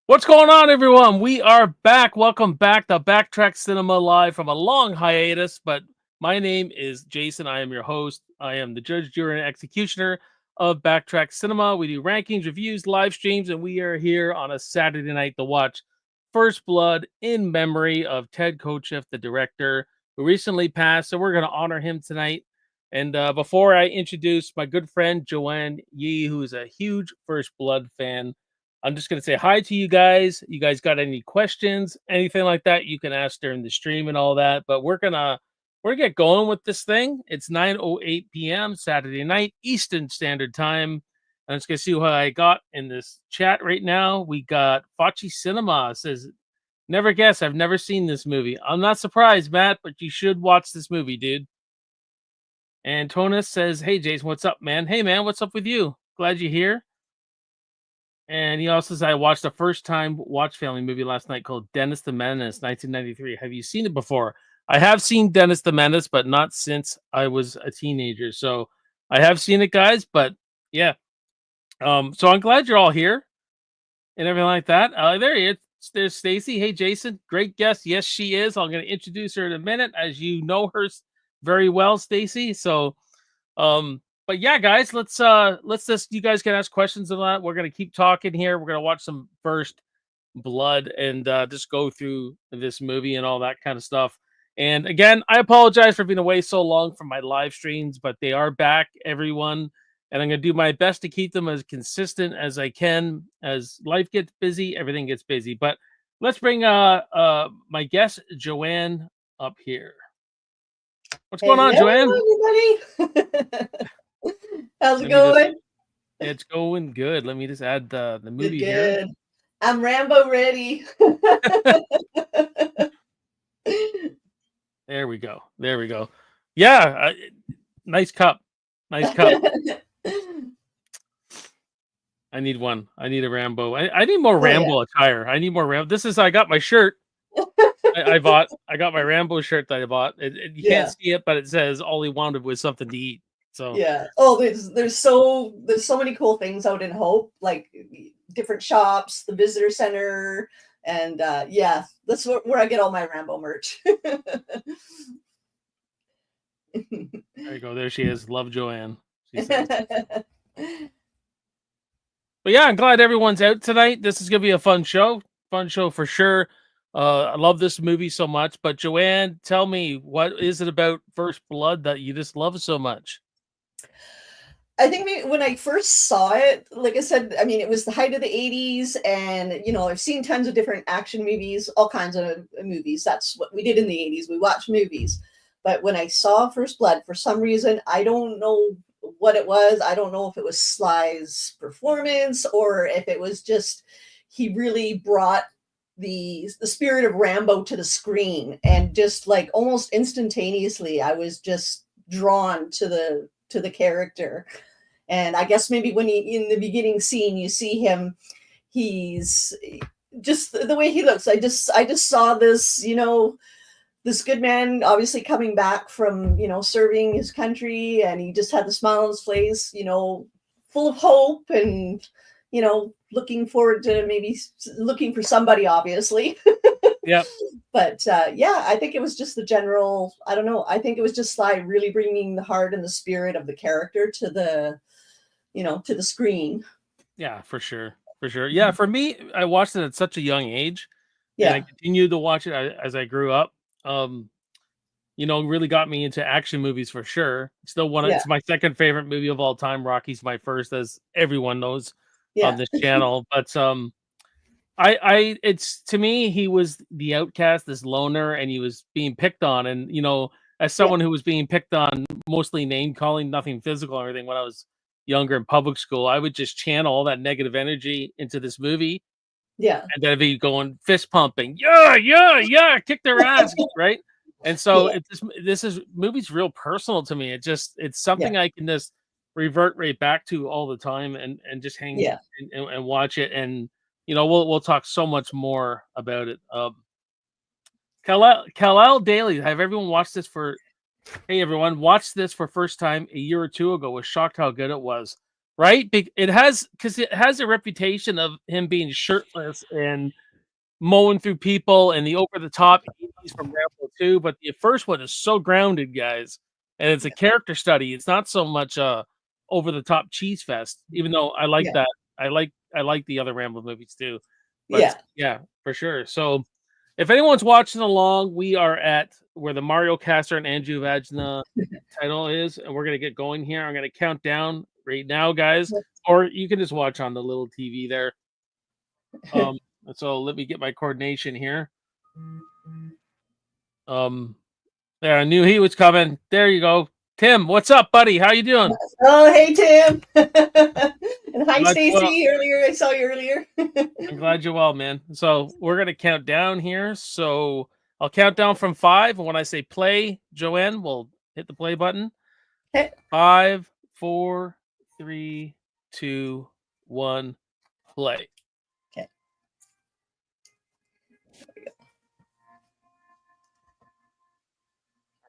What's going on, everyone? We are back. Welcome back to Backtrack Cinema live from a long hiatus. But my name is Jason. I am your host. I am the judge, jury, and executioner of Backtrack Cinema. We do rankings, reviews, live streams, and we are here on a Saturday night to watch First Blood in memory of Ted Kotcheff, the director who recently passed. So we're going to honor him tonight. And before I introduce my good friend Joanne Yee, who is a huge First Blood fan, I'm just going to say hi to you guys. You guys got any questions, anything like that, you can ask during the stream and all that. But we're get going with this thing. It's 9:08 p.m. Saturday night, Eastern Standard Time. I'm just going to see what I got in this chat right now. We got Fachi Cinema says, never guess. I've never seen this movie. I'm not surprised, Matt, but you should watch this movie, dude. And Tonus says, hey, Jason, what's up, man? Hey, man, what's up with you? Glad you're here. And he also says, I watched a first time watch family movie last night called Dennis the Menace, 1993. Have you seen it before? I have seen Dennis the Menace, but not since I was a teenager. So I have seen it, guys. But yeah. So I'm glad you're all here and everything like that. There he is. There's Stacy. Hey, Jason. Great guest. Yes, she is. I'm going to introduce her in a minute, as you know her very well, Stacy. So, but yeah, guys, let's just, you guys can ask questions on that. We're gonna keep talking here. We're gonna watch some First Blood and just go through this movie and all that kind of stuff. And again, I apologize for being away so long from my live streams, but they are back, everyone. And I'm gonna do my best to keep them as consistent as I can. As life gets busy, everything gets busy. But let's bring my guest Joanne up here. What's going on, Joanne? Everybody. How's it going? It's going good. Let me just add the movie Good, here. good. I'm Rambo ready. There we go. There we go. Yeah, nice cup. Nice cup. I need one. I need a Rambo. I need more Rambo attire. I need more Rambo. This is, I got my shirt. I bought. I got my Rambo shirt that I bought. You can't see it, but it says all he wanted was something to eat. So yeah. Oh, there's so many cool things out in Hope, like different shops, the visitor center, and yeah, that's where I get all my Rambo merch. There you go. There she is. Love Joanne. She says. But yeah, I'm glad everyone's out tonight. This is gonna be a fun show. Fun show for sure. I love this movie so much. But Joanne, tell me, what is it about First Blood that you just love so much? I think maybe when I first saw it, like I said, I mean, it was the height of the 80s, and I've seen tons of different action movies, all kinds of movies. That's what we did in the 80s. We watched movies. But when I saw First Blood, for some reason, I don't know what it was. I don't know if it was Sly's performance or if it was just he really brought the spirit of Rambo to the screen, and just like almost instantaneously I was just drawn to the character. And I guess maybe when in the beginning scene you see him, he's just the way he looks. I just saw this, this good man obviously coming back from, serving his country, and he just had the smile on his face, full of hope, and looking forward to maybe looking for somebody, obviously. Yeah. But yeah, I think it was just the general, I don't know. I think it was just Sly really bringing the heart and the spirit of the character to the, to the screen. Yeah, for sure. For sure. Yeah, for me, I watched it at such a young age. And I Yeah. continued to watch it as I grew up. Really got me into action movies for sure. Still Yeah. it's my second favorite movie of all time. Rocky's my first, as everyone knows on Yeah. this channel. But I it's, to me, he was the outcast, this loner, and he was being picked on. And as Yeah. someone who was being picked on, mostly name calling, nothing physical or anything, when I was younger in public school, I would just channel all that negative energy into this movie, Yeah. and then be going fist pumping, yeah, kick their ass, right? And so Yeah. this is movie's real personal to me. It's Yeah. something I can just revert right back to all the time, and just hang Yeah. and watch it. And we'll talk so much more about it. Kal-El Daily, have everyone watched this for? Hey everyone, watched this for first time a year or two ago. Was shocked how good it was. right? It has because it has a reputation of him being shirtless and mowing through people and the over the top 80s from Rambo 2, but the first one is so grounded, guys. And it's a Yeah. character study. It's not so much over the top cheese fest, even though I like Yeah. that. I like the other Rambo movies too. But Yeah. yeah, for sure. So if anyone's watching along, we are at where the Mario Caster and Andrew Vagina title is, and we're gonna get going here. I'm gonna count down right now, guys. Or you can just watch on the little TV there. Um, so let me get my coordination here. Um, there, I knew he was coming. There you go. Tim, what's up, buddy? How you doing? Oh, hey Tim. And hi Glad you well. Stacy. Earlier, I saw you earlier. I'm glad you're well, man. So we're gonna count down here. So I'll count down from 5, and when I say play, Joanne will hit the play button. Okay. 5, 4, 3, 2, 1, play. Okay.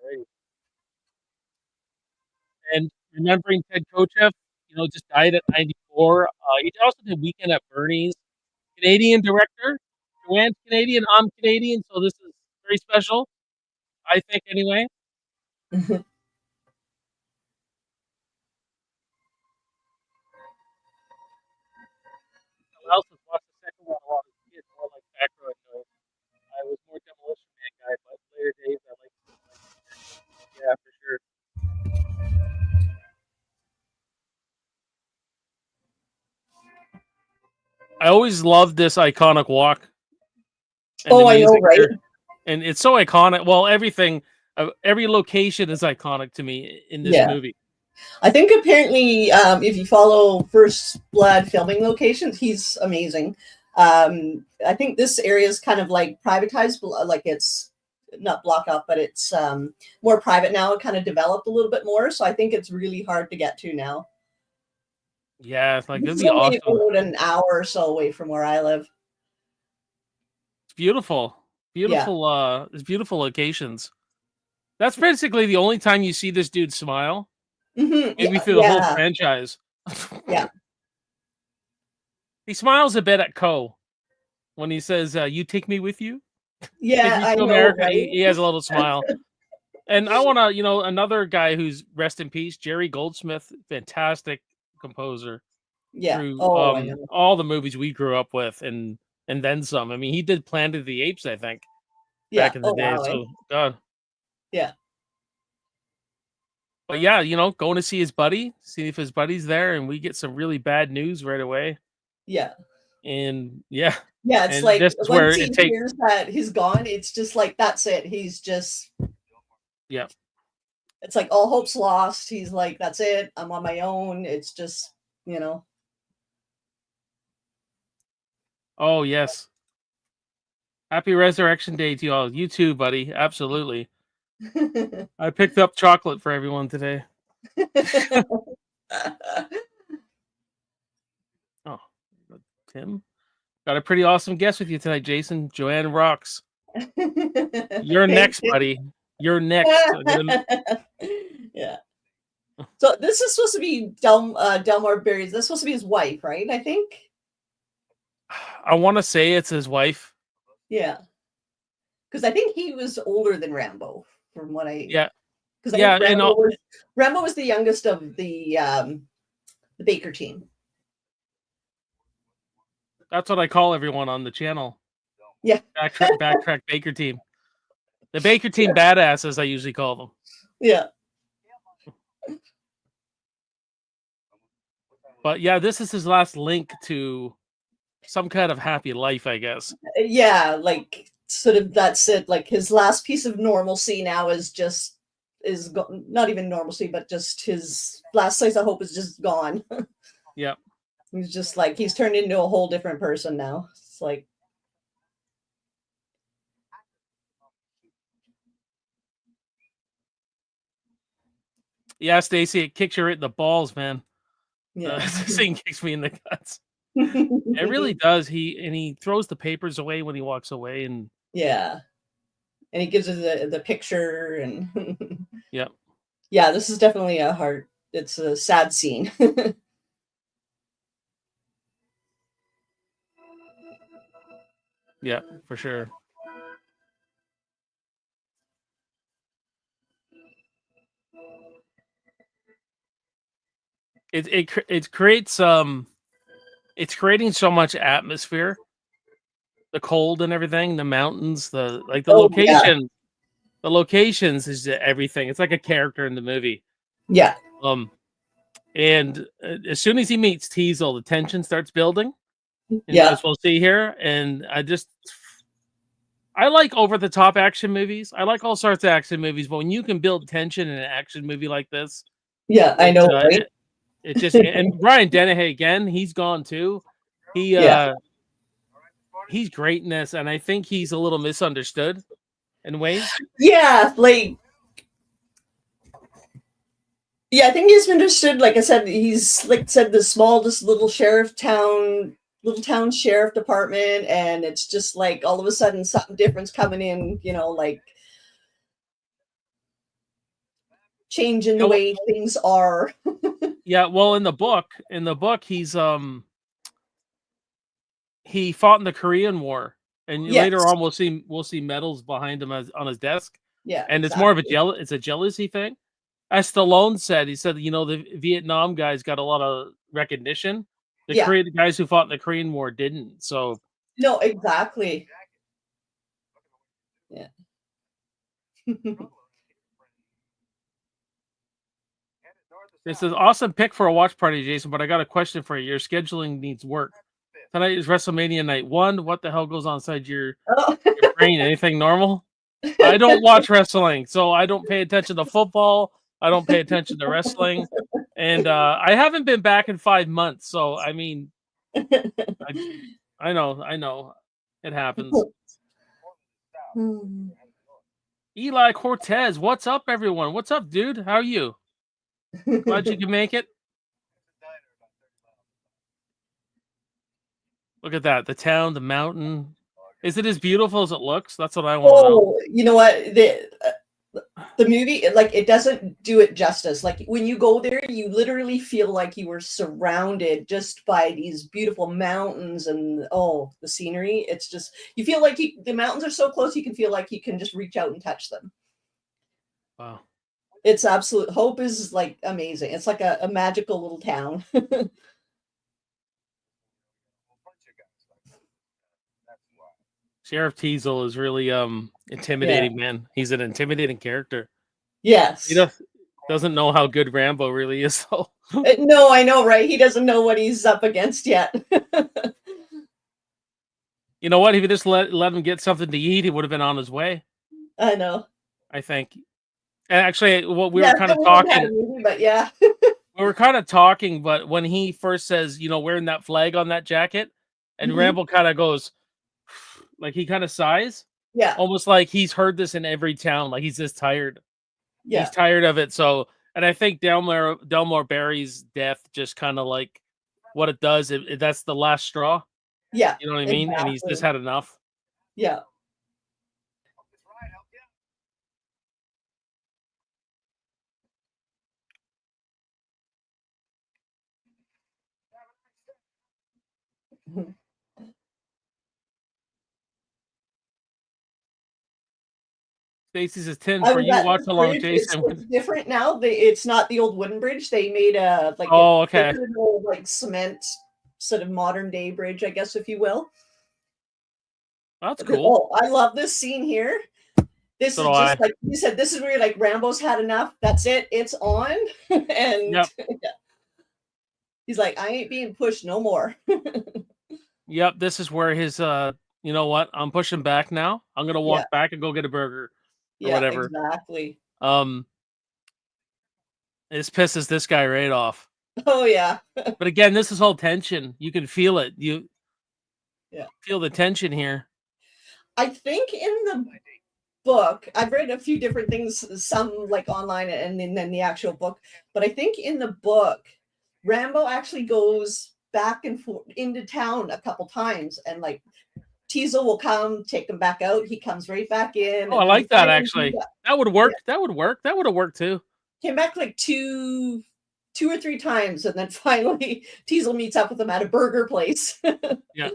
All right. And remembering Ted Kotcheff, just died at 94. He also did Weekend at Bernie's. Canadian director. Joanne's Canadian. I'm Canadian, so this is very special. I think, anyway. I also watched the second one a lot as a kid, more like background noise. I was more Demolition Man guy, but later days I like. Yeah, for sure. I always loved this iconic walk and the Oh, I know, music right? here, and it's so iconic. Well, everything, every location is iconic to me in this Yeah. movie. I think apparently, if you follow First Blood filming locations, he's amazing. I think this area is kind of like privatized, like it's not blocked off, but it's more private now. It kind of developed a little bit more, so I think it's really hard to get to now. Yeah, it's like This it'd is be only awesome. about an hour or so away from where I live. It's beautiful, Yeah. beautiful. It's beautiful locations. That's basically the only time you see this dude smile. Maybe Yeah. through the whole Yeah. franchise. Yeah. He smiles a bit at Ko when he says, "You take me with you, take Yeah. me I to know, America." right? He has a little smile, and I want to, another guy who's rest in peace, Jerry Goldsmith, fantastic composer Yeah. through Oh, I know. all the movies we grew up with, and then some. I mean, he did Planet of the Apes, I think, Yeah. back in the Oh, day. wow. Eh? So God, Yeah. but yeah, going to see his buddy, see if his buddy's there, and we get some really bad news right away. Yeah. And yeah, Yeah. It's and like this is where once it he takes. hears that he's gone, it's just like that's it. He's just Yeah. it's like all hope's lost. He's like, that's it. I'm on my own. It's just, you know. Oh yes. Happy Resurrection Day to y'all. You too, buddy. Absolutely. I picked up chocolate for everyone today. Oh, Tim. Got a pretty awesome guest with you tonight, Jason. Joanne rocks. You're Thank next, you. buddy. You're next. Yeah. So this is supposed to be Delmar Berry's. That's supposed to be his wife, right? I think. I want to say it's his wife. Yeah. Because I think he was older than Rambo, from what I. Yeah. Because I Yeah, think Rambo was the youngest of the Baker team. that's what I call everyone on the channel. Yeah. Backtrack Baker team. The Baker team badasses, I usually call them. Yeah. But yeah, this is his last link to some kind of happy life, I guess. Yeah, like sort of that's it. Like his last piece of normalcy now not even normalcy, but just his last slice of hope is just gone. Yeah. He's just like he's turned into a whole different person now. It's like Yeah, Stacy, it kicks you right in the balls, man. yeah. This thing kicks me in the guts. It really does. He throws the papers away when he walks away, and Yeah. And he gives her the picture and yeah. yeah, this is definitely it's a sad scene. Yeah, for sure. It creates it's creating so much atmosphere, the cold and everything, the mountains, the Oh yeah, locations is everything. It's like a character in the movie. yeah, And as soon as he meets Teasel, the tension starts building, and yeah. as we'll see here. And I like over the top action movies. I like all sorts of action movies, but when you can build tension in an action movie like this, Yeah, I it know, uh, right? it, it just and Brian Dennehy again, he's gone too. He Yeah. he's great in this, and I think he's a little misunderstood in ways. Yeah, like yeah, I think he's understood. Like I said, he's like said the smallest little town sheriff department, and it's just like all of a sudden something different's coming in, like changing the Oh, way things are. yeah, well, in the book, he fought in the Korean War, and later Yes. on we'll see medals behind him on his desk, Yeah, and it's more of exactly. it's a jealousy thing. As Stallone said, he said, the Vietnam guys got a lot of recognition. Yeah. The guys who fought in the Korean War didn't. So No, exactly. Yeah. this is awesome pick for a watch party, Jason. But I got a question for you. Your scheduling needs work. Tonight is WrestleMania night 1. What the hell goes on inside your Oh. brain? Anything normal? I don't watch wrestling, so I don't pay attention to football. I don't pay attention to wrestling, and I haven't been back in 5 months. So I mean, I know, it happens. Eli Cortez, what's up, everyone? What's up, dude? How are you? Glad you can make it. Look at that, the town, the mountain. Is it as beautiful as it looks? That's what I want to know. Oh, you know what? The movie, like, it doesn't do it justice. Like, when you go there, you literally feel like you were surrounded just by these beautiful mountains and the scenery. It's just you feel like the mountains are so close, you can feel like you can just reach out and touch them. Wow. It's absolute Hope is like amazing. It's like a magical little town. Sheriff Teasel is really Yeah. intimidating, man. He's an intimidating character. Yes. He doesn't know how good Rambo really is, though. No, I know, right? He doesn't know what he's up against yet. You know what? If he just let him get something to eat, he would have been on his way. I know. I think. And actually, what we Yeah, were kind of we haven't had a talking, movie, but yeah. we were kind of talking, but when he first says, wearing that flag on that jacket, and Mhm. Rambo kind of goes, like he kind of sighs, Yeah. almost like he's heard this in every town. Like he's just tired. He's Yeah. tired of it. So, and I think Delmore Barry's death just kind of like what it does. That's the last straw. Yeah. You know what I mean? And he's just Exactly. had enough. Yeah. Stacy says 10 I for was you. at Watch the along, bridge. Jason. It's different now. It's not the old wooden bridge. They made Oh, they okay. put an old like cement sort of modern day bridge, I guess, if you will. That's cool. I love this scene here. This So do is I. just like you said. This is where like Rambo's had enough. That's it. It's on, and Yep. he's like, I ain't being pushed no more. Yep. This is where his you know what? I'm pushing back now. I'm gonna Yeah. walk back and go get a burger or Yeah. whatever. Exactly. This pisses this guy right off. Oh yeah. But again, this is all tension. You can feel it. You Yeah. feel the tension here. I think in the book, I've read a few different things, some like online and then the actual book, but I think in the book, Rambo actually goes back and forth into town a couple times, and like Teasel will come, take him back out. He comes right back in, Oh, I and then like that actually. That would work. yeah, That would work. That would have worked too. came back like two or three times, and then finally Teasel meets up with him at a burger place. Yeah.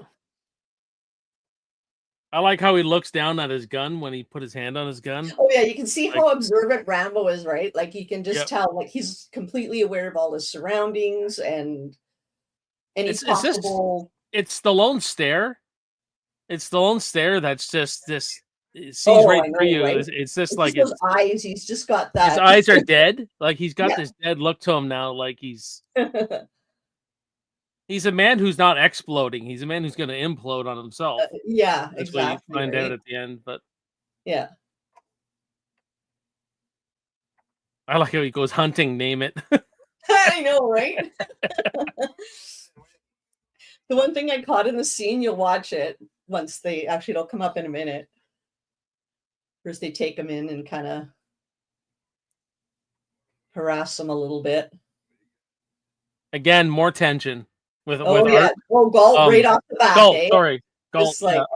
I like how he looks down at his gun when he put his hand on his gun. Oh yeah, you can see Like, how observant Rambo is, right? Like you can just yep. tell, like he's completely aware of all his surroundings and any It's just possible. it's Stallone's stare. It's Stallone's stare that's just this. It sees Oh, right I through know, you. right? It's just It's like just those it's eyes. He's just got his that. eyes are dead. Like he's got Yeah. this dead look to him now. Like he's a man who's not exploding. He's a man who's going to implode on himself. Yeah, That's what you exactly, find out right? at the end. But Yeah. I like how he goes hunting. Name it. I know, right? The one thing I caught in the scene, you'll watch it once they actually it'll come up in a minute. First they take him in and kind of harass him a little bit. Again, more tension with Oh yeah. Art. Oh, Galt right off the bat, Galt. eh? Sorry, Galt. Just Yeah, like,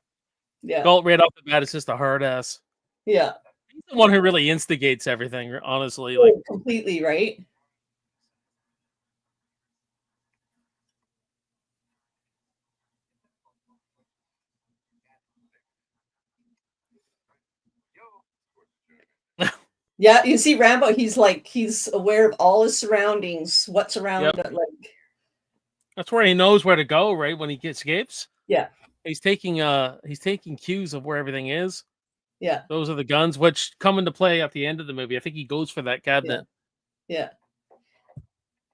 yeah, Galt right off the bat is just a hard ass. yeah. He's the one who really instigates everything. Honestly, like Oh, completely, right? Yeah, you see Rambo, he's aware of all his surroundings, what's yep. around, like, That's where he knows where to go. Right when he escapes, yeah, he's taking cues of where everything is. yeah, Those are the guns which come into play at the end of the movie. I think he goes for that yeah, cabinet. yeah.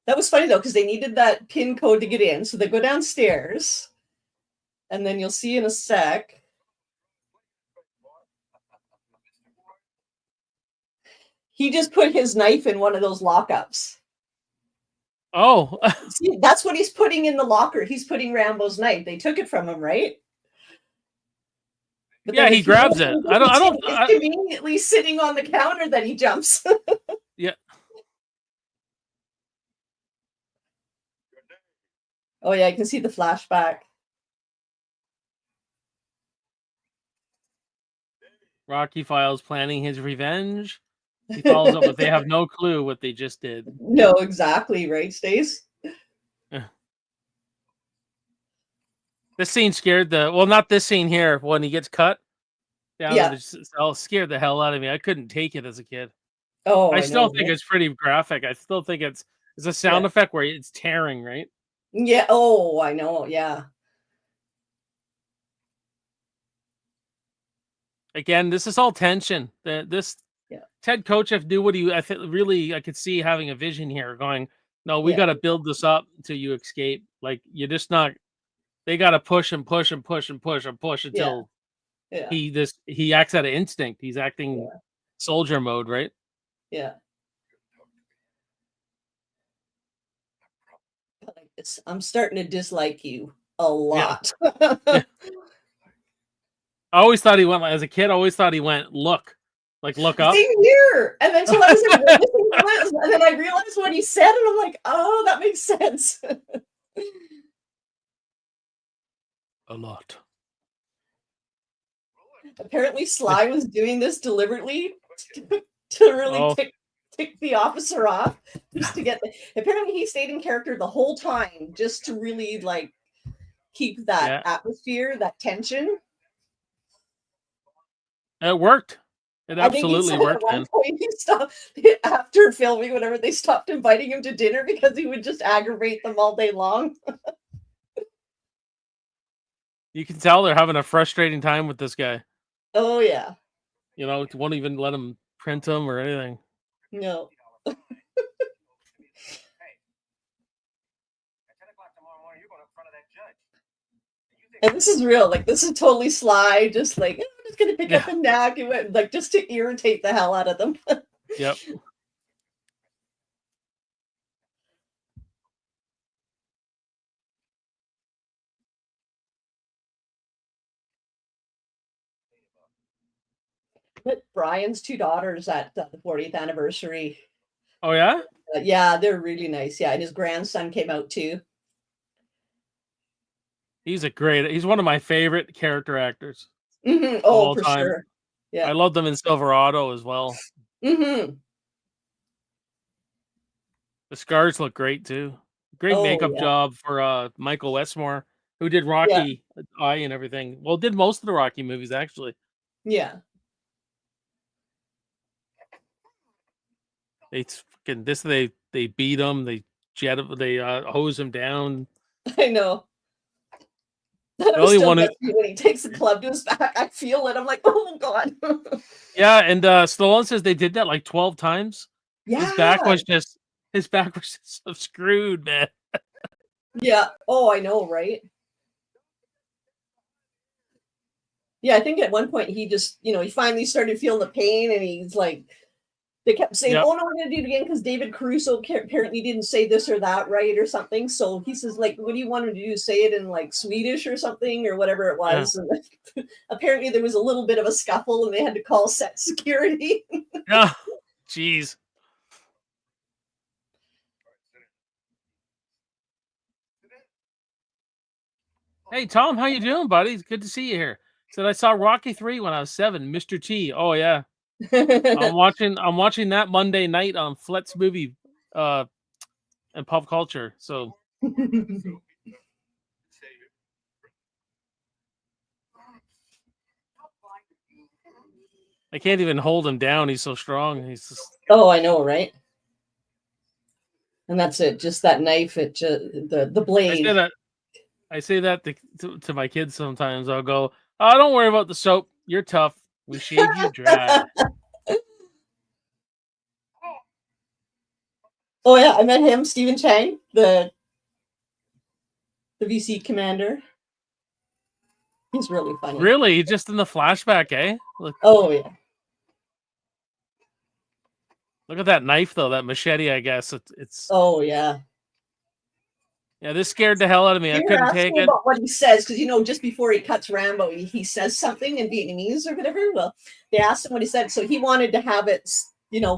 That was funny though, because they needed that pin code to get in, so they go downstairs, and then you'll see in a sec. He just put his knife in one of those lockups. Oh, See, that's what he's putting in the locker. He's putting Rambo's knife. They took it from him, right? But yeah, then he if you look, grabs it. I don't. I don't. it's conveniently sitting on the counter that he jumps. Yeah. Oh yeah, I can see the flashback. Rocky Files planning his revenge. He follows up with they have no clue what they just did. No, exactly, right, Stace? This scene scared not this scene here when he gets cut. Yeah. I'll scared the hell out of me. I couldn't take it as a kid. Oh, I I know, still think right? it's pretty graphic. I still think it's a sound Yeah. effect where it's tearing, right? Yeah. Oh, I know. Yeah. Again, this is all tension. This Yeah. Ted Kotcheff knew what he. Really, I could see having a vision here, going, "No, we Yeah. got to build this up until you escape. Like you're just not. They got to push and push and push and push and push Yeah. until Yeah. he acts out of instinct. He's acting Yeah. soldier mode, right? Yeah. I'm starting to dislike you a Yeah. lot. Yeah. I always thought he went as a kid. I always thought he went look up. Same here. And then until I was like witnessing this, and then I realized what he said, and I'm like, oh, that makes sense. A lot. Apparently, Sly was doing this deliberately to really Oh, tick the officer off, just to get. Apparently, he stayed in character the whole time, just to really like keep that yeah. atmosphere, that tension. It worked. It I think he absolutely said at worked, one man. point he stopped after filming, whatever, they stopped inviting him to dinner because he would just aggravate them all day long. You can tell they're having a frustrating time with this guy. Oh yeah. You know, won't even let him print them or anything. No. And this is real. Like this is totally Sly, just like I'm just gonna pick up Yeah. a nag and went, like just to irritate the hell out of them. Yep. But Brian's two daughters at the 40th anniversary. Oh yeah. Yeah, they're really nice. Yeah, and his grandson came out too. He's one of my favorite character actors of Oh, all for time. sure. I Yeah. love them in Silverado as well. hmm The scars look great too. Great Oh makeup yeah. job for Michael Westmore who did Yeah. Rocky I and everything. Well, did most of the Rocky movies actually. Yeah. They fucking they beat him. They hose him down. I know. That The always only still one who gets me when he takes the club to his back. I feel it. I'm like, oh god. yeah, and Stallone says they did that like 12 times. His back Yeah. was just his back was just so screwed, man. Yeah. Oh, I know, right? Yeah, I think at one point he just, he finally started feeling the pain, and he's like, they kept saying, Yep. "Oh no, we're gonna do it again," because David Caruso apparently didn't say this or that right or something. So he says, like, "What do you want him to do? Say it in like Swedish or something or whatever it Yeah. was." And apparently there was a little bit of a scuffle, and they had to call set security. Yeah. Jeez. Hey Tom, how you doing, buddy? It's good to see you here. Said I saw Rocky 3 when I was 7. Mr. T. Oh yeah. I'm watching that Monday night on Flet's movie uh and pop culture. So I can't even hold him down. He's so strong. He's just Oh, I know, right? And that's it. Just that knife. It just the I blade. say that I say that to my kids sometimes. I'll go, "Oh, don't worry about the soap. You're tough. We shave you dry." Oh yeah, I met him, Stephen Chang, the VC commander. He's really funny. Really? Just in the flashback, eh? Oh yeah. Look at that knife though, that machete, I guess. It's Oh yeah. yeah, this scared the hell out of me. They I were couldn't take asking it. about what he says because just before he cuts Rambo, he says something in Vietnamese or whatever. Well, they asked him what he said, so he wanted to have it.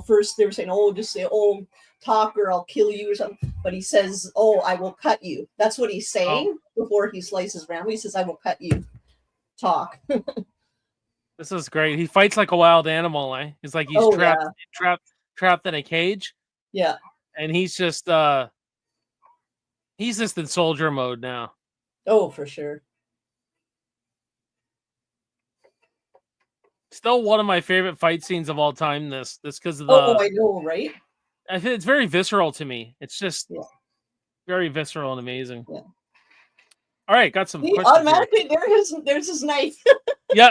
First they were saying, "Oh, just say, oh, talk or I'll kill you" or something. But he says, "Oh, I will cut you." That's what he's Oh, saying before he slices Rambo. He says, "I will cut you." Talk. this is great. He fights like a wild animal, eh? He's like he's Oh yeah, trapped in a cage, yeah. and he's just in soldier mode now. Oh, for sure. Still one of my favorite fight scenes of all time. This because of Oh, I know, right? I think it's very visceral to me. It's just Yeah, very visceral and amazing. yeah. All right, got some See, questions here. automatically there's his knife. Yeah.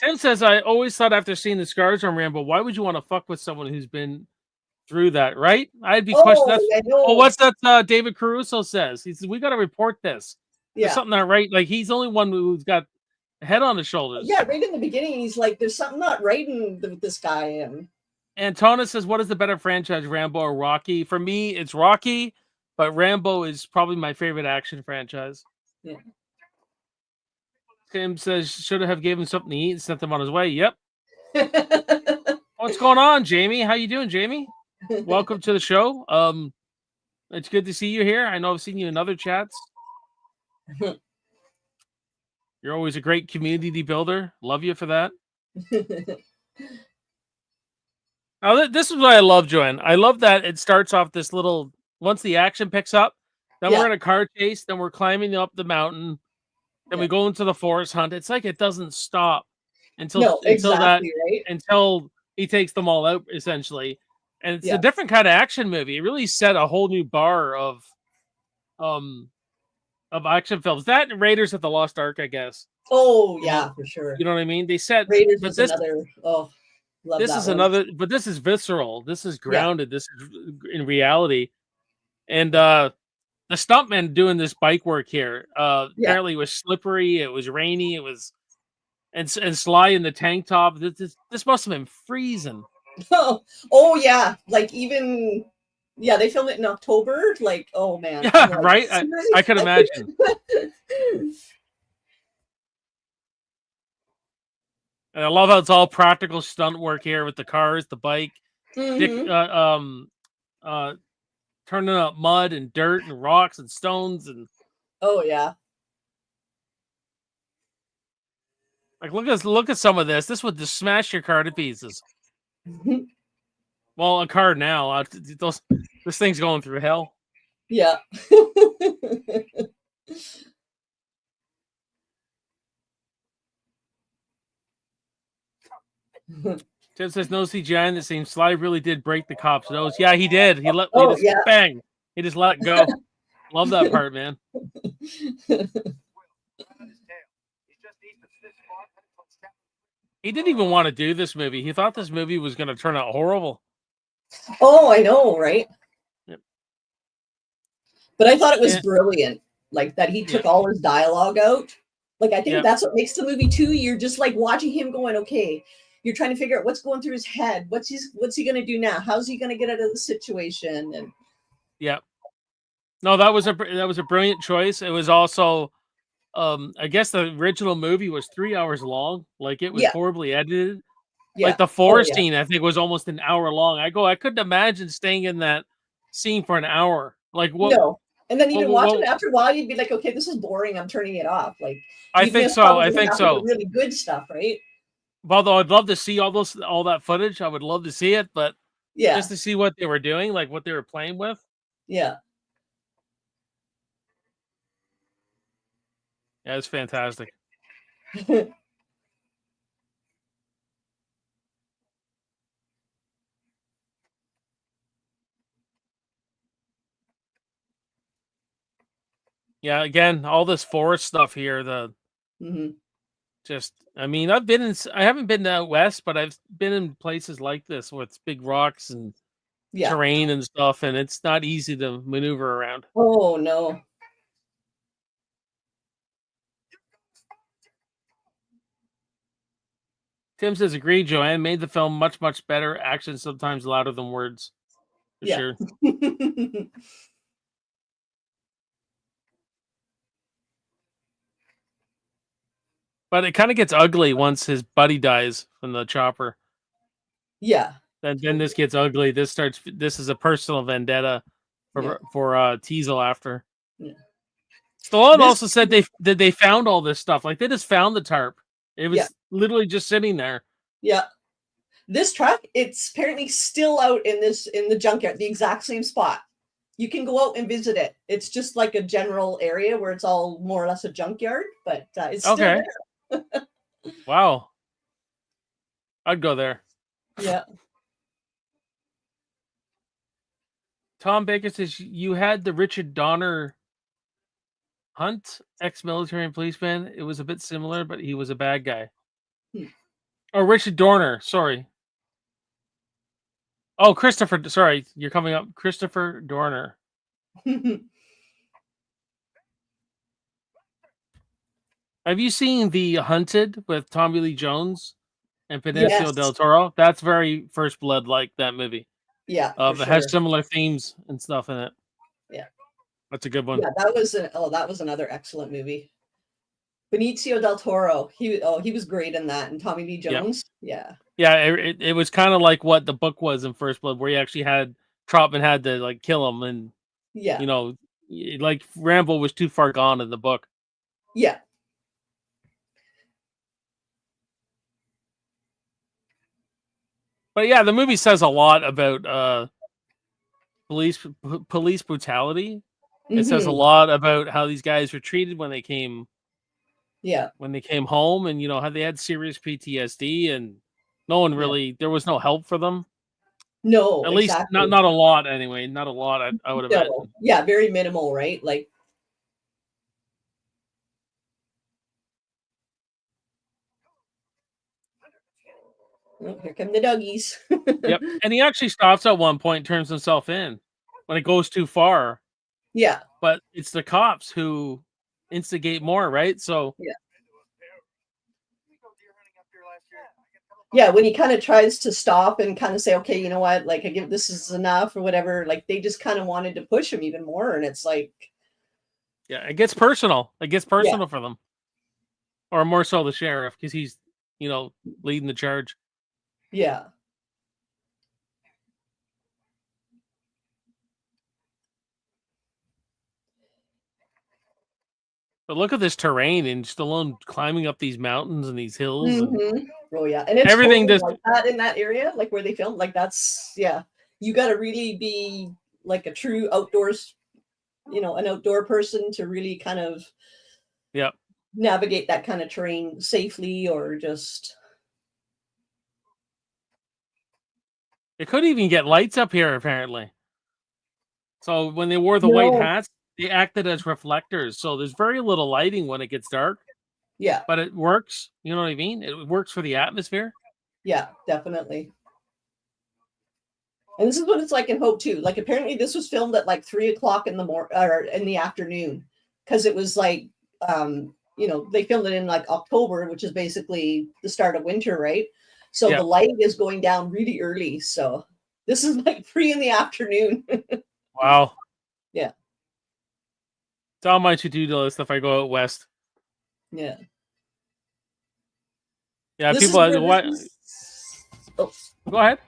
Tim says, I always thought after seeing the scars on Rambo, why would you want to fuck with someone who's been through that, right? I'd be questioning Oh, that's I well, know. what's that David Caruso says? He says, we gotta report this. There's Yeah. something not right. Like he's the only one who's got a head on his shoulders. Yeah, right in the beginning, he's like, "There's something not right with this guy." And Antona says, what is the better franchise, Rambo or Rocky? For me, it's Rocky, but Rambo is probably my favorite action franchise. yeah. Tim says, should have gave him something to eat and sent him on his way. Yep. What's going on, Jamie? How you doing, Jamie? Welcome to the show. It's good to see you here. I know I've seen you in other chats. You're always a great community builder. Love you for that. Now, this is what I love, Joanne. I love that it starts off this little. Once the action picks up, then we're Yeah, in a car chase. Then we're climbing up the mountain. Then yeah. we go into the forest hunt. It's like it doesn't stop until No, until that exactly, right? until he takes them all out, essentially. And it's a Yeah. different kind of action movie. It really set a whole new bar um of action films. That and Raiders of the Lost Ark, I guess. Oh, You know, yeah, for sure. you know what I mean? They set, Raiders but was another. Oh, love this that is one. another, but this is visceral. This is Yeah, grounded. This is in reality. And the stuntman doing this bike work here, yeah. apparently it was slippery. It was rainy. It was and Sly in the tank top. This must have been freezing. Oh, yeah. Like even, yeah, they filmed it in October. Like, oh man, I'm Yeah, like, right. I could seriously? imagine. And I love how it's all practical stunt work here with the cars, the bike, Dick, Hmm. uh, turning up mud and dirt and rocks and stones and Oh yeah. like look at some of this. This would just smash your car to pieces. Well, a car now, this thing's going through hell. Yeah. Tim says no CGI in the scene. Sly really did break the cop's nose. Yeah, he did. He Oh just yeah. bang. He just let it go. Love that part, man. He didn't even want to do this movie. He thought this movie was going to turn out horrible. Oh, I know, right? Yep. But I thought it was brilliant, like that he took Yeah. all his dialogue out. Like, I think Yep. that's what makes the movie too. You're just like watching him going, okay, you're trying to figure out what's going through his head. What's he going to do now? How's he going to get out of the situation? And yeah, no, that was a brilliant choice. It was also, I guess the original movie was 3 hours long. Like, it was yeah, horribly edited. yeah. Like the Oh, forest yeah. scene, I think was almost an hour long. I couldn't imagine staying in that scene for an hour. Like what? No. And then even watching it what after a while, you'd be like, okay, this is boring. I'm turning it off. Like, I you'd think miss so. I probably think half of the so. really good stuff, right? Although I'd love to see all that footage. I would love to see it, but Yeah, just to see what they were doing, like what they were playing with. yeah. Yeah, it's fantastic. Yeah, again, all this forest stuff here, Mhm. just, I mean, I haven't been out west, but I've been in places like this with big rocks and Yeah. terrain and stuff, and it's not easy to maneuver around. Oh no. Tim says, agree, Joanne made the film much, much better. Action sometimes louder than words. For Yeah. sure. But it kind of gets ugly once his buddy dies from the chopper. Yeah. Then this gets ugly. This is a personal vendetta for Teasel after. Yeah. Stallone also said they found all this stuff. Like, they just found the tarp. It was literally just sitting there. Yeah. This truck, it's apparently still out in the junkyard, the exact same spot. You can go out and visit it. It's just like a general area where it's all more or less a junkyard, but it's still there. Wow. I'd go there. Yeah. Tom Baker says you had the Richard Donner Hunt, ex-military and policeman. It was a bit similar, but he was a bad guy. Oh, Richard Dorner. Sorry. Oh, Christopher. Sorry, you're coming up. Christopher Dorner. Have you seen The Hunted with Tommy Lee Jones and Benicio del Toro? That's very First Blood like that movie. Yeah, it has similar themes and stuff in it. Yeah, that's a good one. Yeah, that was another excellent movie. Benicio del Toro. He was great in that, and Tommy Lee Jones. Yeah. It was kind of like what the book was in First Blood, where he actually had Trotman had to like kill him, and you know, like Rambo was too far gone in the book. Yeah. But yeah, the movie says a lot about police brutality. It says a lot about how these guys were treated when they came home, and how they had serious PTSD, and no one really there was no help for them. No, at least not a lot anyway. Not a lot, I would imagine. Yeah, very minimal, right? Like, oh, here come the doggies. Yep. And he actually stops at one point and turns himself in when it goes too far. Yeah. But it's the cops who instigate more, right? So yeah, when he kind of tries to stop and kind of say, okay, you know what, like, this is enough or whatever, like, they just kind of wanted to push him even more, and it's like, yeah, it gets personal. It gets personal for them, or more so the sheriff, because he's leading the charge. Yeah. But look at this terrain, and Stallone climbing up these mountains and these hills. And oh yeah, and it's everything totally like that in that area, like where they filmed. Like, that's you got to really be like a true outdoors an outdoor person to really kind of Yep. navigate that kind of terrain safely, or just It could even get lights up here, apparently. So when they wore the white no, hats, they acted as reflectors. So there's very little lighting when it gets dark, yeah, but it works. You know what I mean? It works for the atmosphere. yeah, definitely. And this is what it's like in Hope too. Like apparently this was filmed at like 3 o'clock in the or in the afternoon, because it was like they filmed it in like October, which is basically the start of winter, right? So the Yeah. light is going down really early. So this is like 3 in the afternoon. Wow. Yeah. It's on my to-do list if I go out west. Yeah. Yeah, This is people. where this What? is. Oh. Go ahead.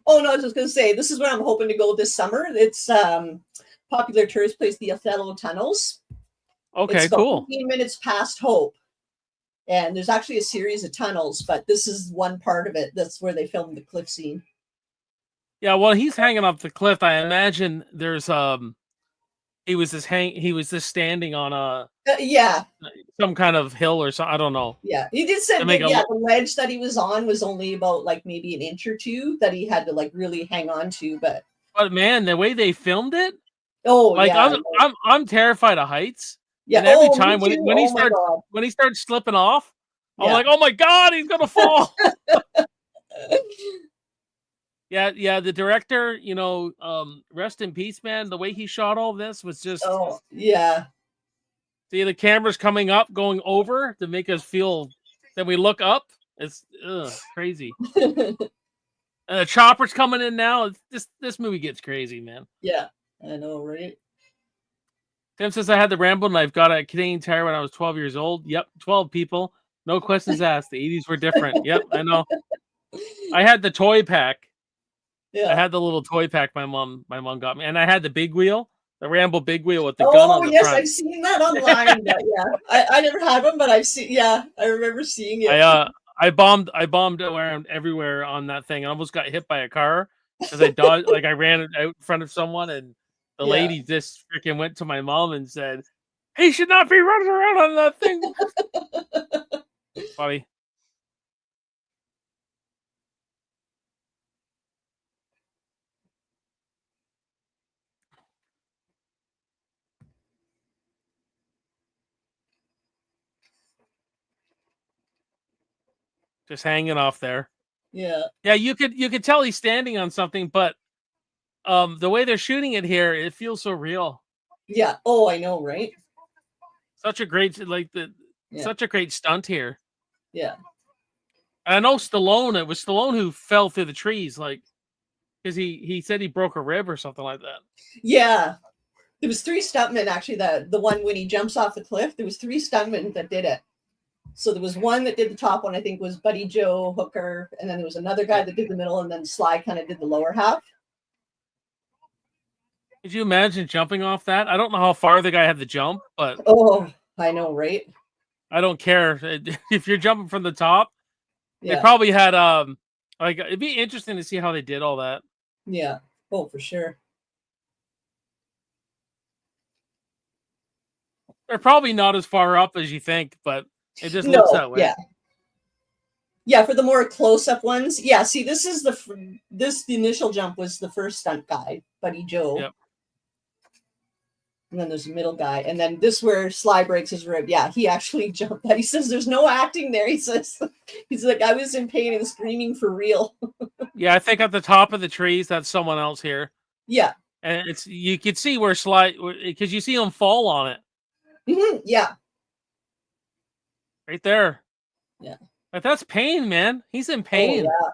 Oh no, I was just gonna say this is where I'm hoping to go this summer. It's popular tourist place, the Othello Tunnels. Okay, It's about cool. 15 minutes past Hope. And there's actually a series of tunnels, but this is one part of it. That's where they filmed the cliff scene. Yeah, well, he's hanging off the cliff. I imagine there's he was just standing on a Yeah, some kind of hill or something. I don't know. yeah. He did say To make that, a yeah, the ledge that he was on was only about like maybe an inch or two that he had to like really hang on to. But man, the way they filmed it, oh like yeah, I'm terrified of heights. yeah. And every Oh, me time too. Oh my god. when he starts slipping off, I'm Yeah. like, oh my god, he's gonna fall. Yeah, the director, rest in peace, man. The way he shot all this was just Oh yeah. see the cameras coming up, going over to make us feel. Then we look up. It's crazy. And the chopper's coming in now. This movie gets crazy, man. Yeah, I know, right? Tim says I had the Rambo knife. Got a Canadian Tire when I was 12 years old. Yep, 12 people. No questions asked. The 80s were different. Yep, I know. I had the toy pack. I Yeah. had the little toy pack my mom got me, and I had the big wheel, the Rambo big wheel with the gun Oh on the yes, front. I've seen that online. But yeah, I never had one, but I've seen. Yeah, I remember seeing it. I bombed around everywhere on that thing. I almost got hit by a car because I dodged, like I ran out in front of someone, and the Yeah. lady just freaking went to my mom and said, "He should not be running around on that thing." Funny. Just hanging off there. Yeah. Yeah, you could tell he's standing on something, but the way they're shooting it here, it feels so real. Yeah. Oh, I know, right? Such a great Yeah. such a great stunt here. Yeah. I know Stallone. It was Stallone who fell through the trees, like because he said he broke a rib or something like that. Yeah. There was 3 stuntmen actually. The one when he jumps off the cliff, there was 3 stuntmen that did it. So there was one that did the top one, I think was Buddy Joe Hooker, and then there was another guy that did the middle, and then Sly kind of did the lower half. Could you imagine jumping off that? I don't know how far the guy had to jump, but Oh, I know, right? I don't care if you're jumping from the top. They Yeah. probably had like it'd be interesting to see how they did all that. Yeah. Oh, for sure. They're probably not as far up as you think, but it just looks No. that way. Yeah. Yeah, for the more close-up ones. Yeah, see, this is the initial jump was the first stunt guy, Buddy Joe. Yep. And then there's a middle guy. And then this where Sly breaks his rib. Yeah, he actually jumped that. He says there's no acting there. He says he's like, I was in pain and screaming for real. Yeah, I think at the top of the trees, that's someone else here. Yeah. And it's you could see where Sly because you see him fall on it. Mm-hmm. Yeah. Right there. Yeah. But that's pain, man. He's in Oh, pain. yeah.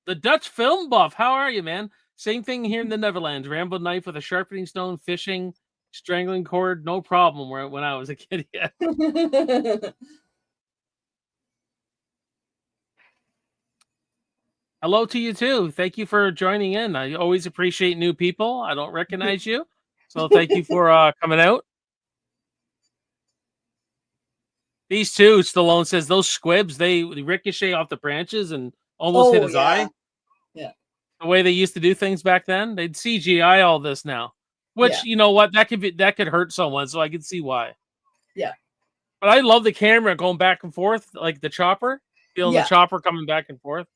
The Dutch film buff. How are you, man? Same thing here in the Netherlands. Rambo knife with a sharpening stone, fishing, strangling cord, no problem. When I was a kid, yeah. Hello to you too. Thank you for joining in. I always appreciate new people. I don't recognize you, so thank you for coming out. These two, Stallone says, those squibs they ricochet off the branches and almost hit his eye. Yeah. the way they used to do things back then. They'd CGI all this now, which you know what that could hurt someone. So I can see why. Yeah. But I love the camera going back and forth, like the chopper, feeling the Yeah. chopper coming back and forth.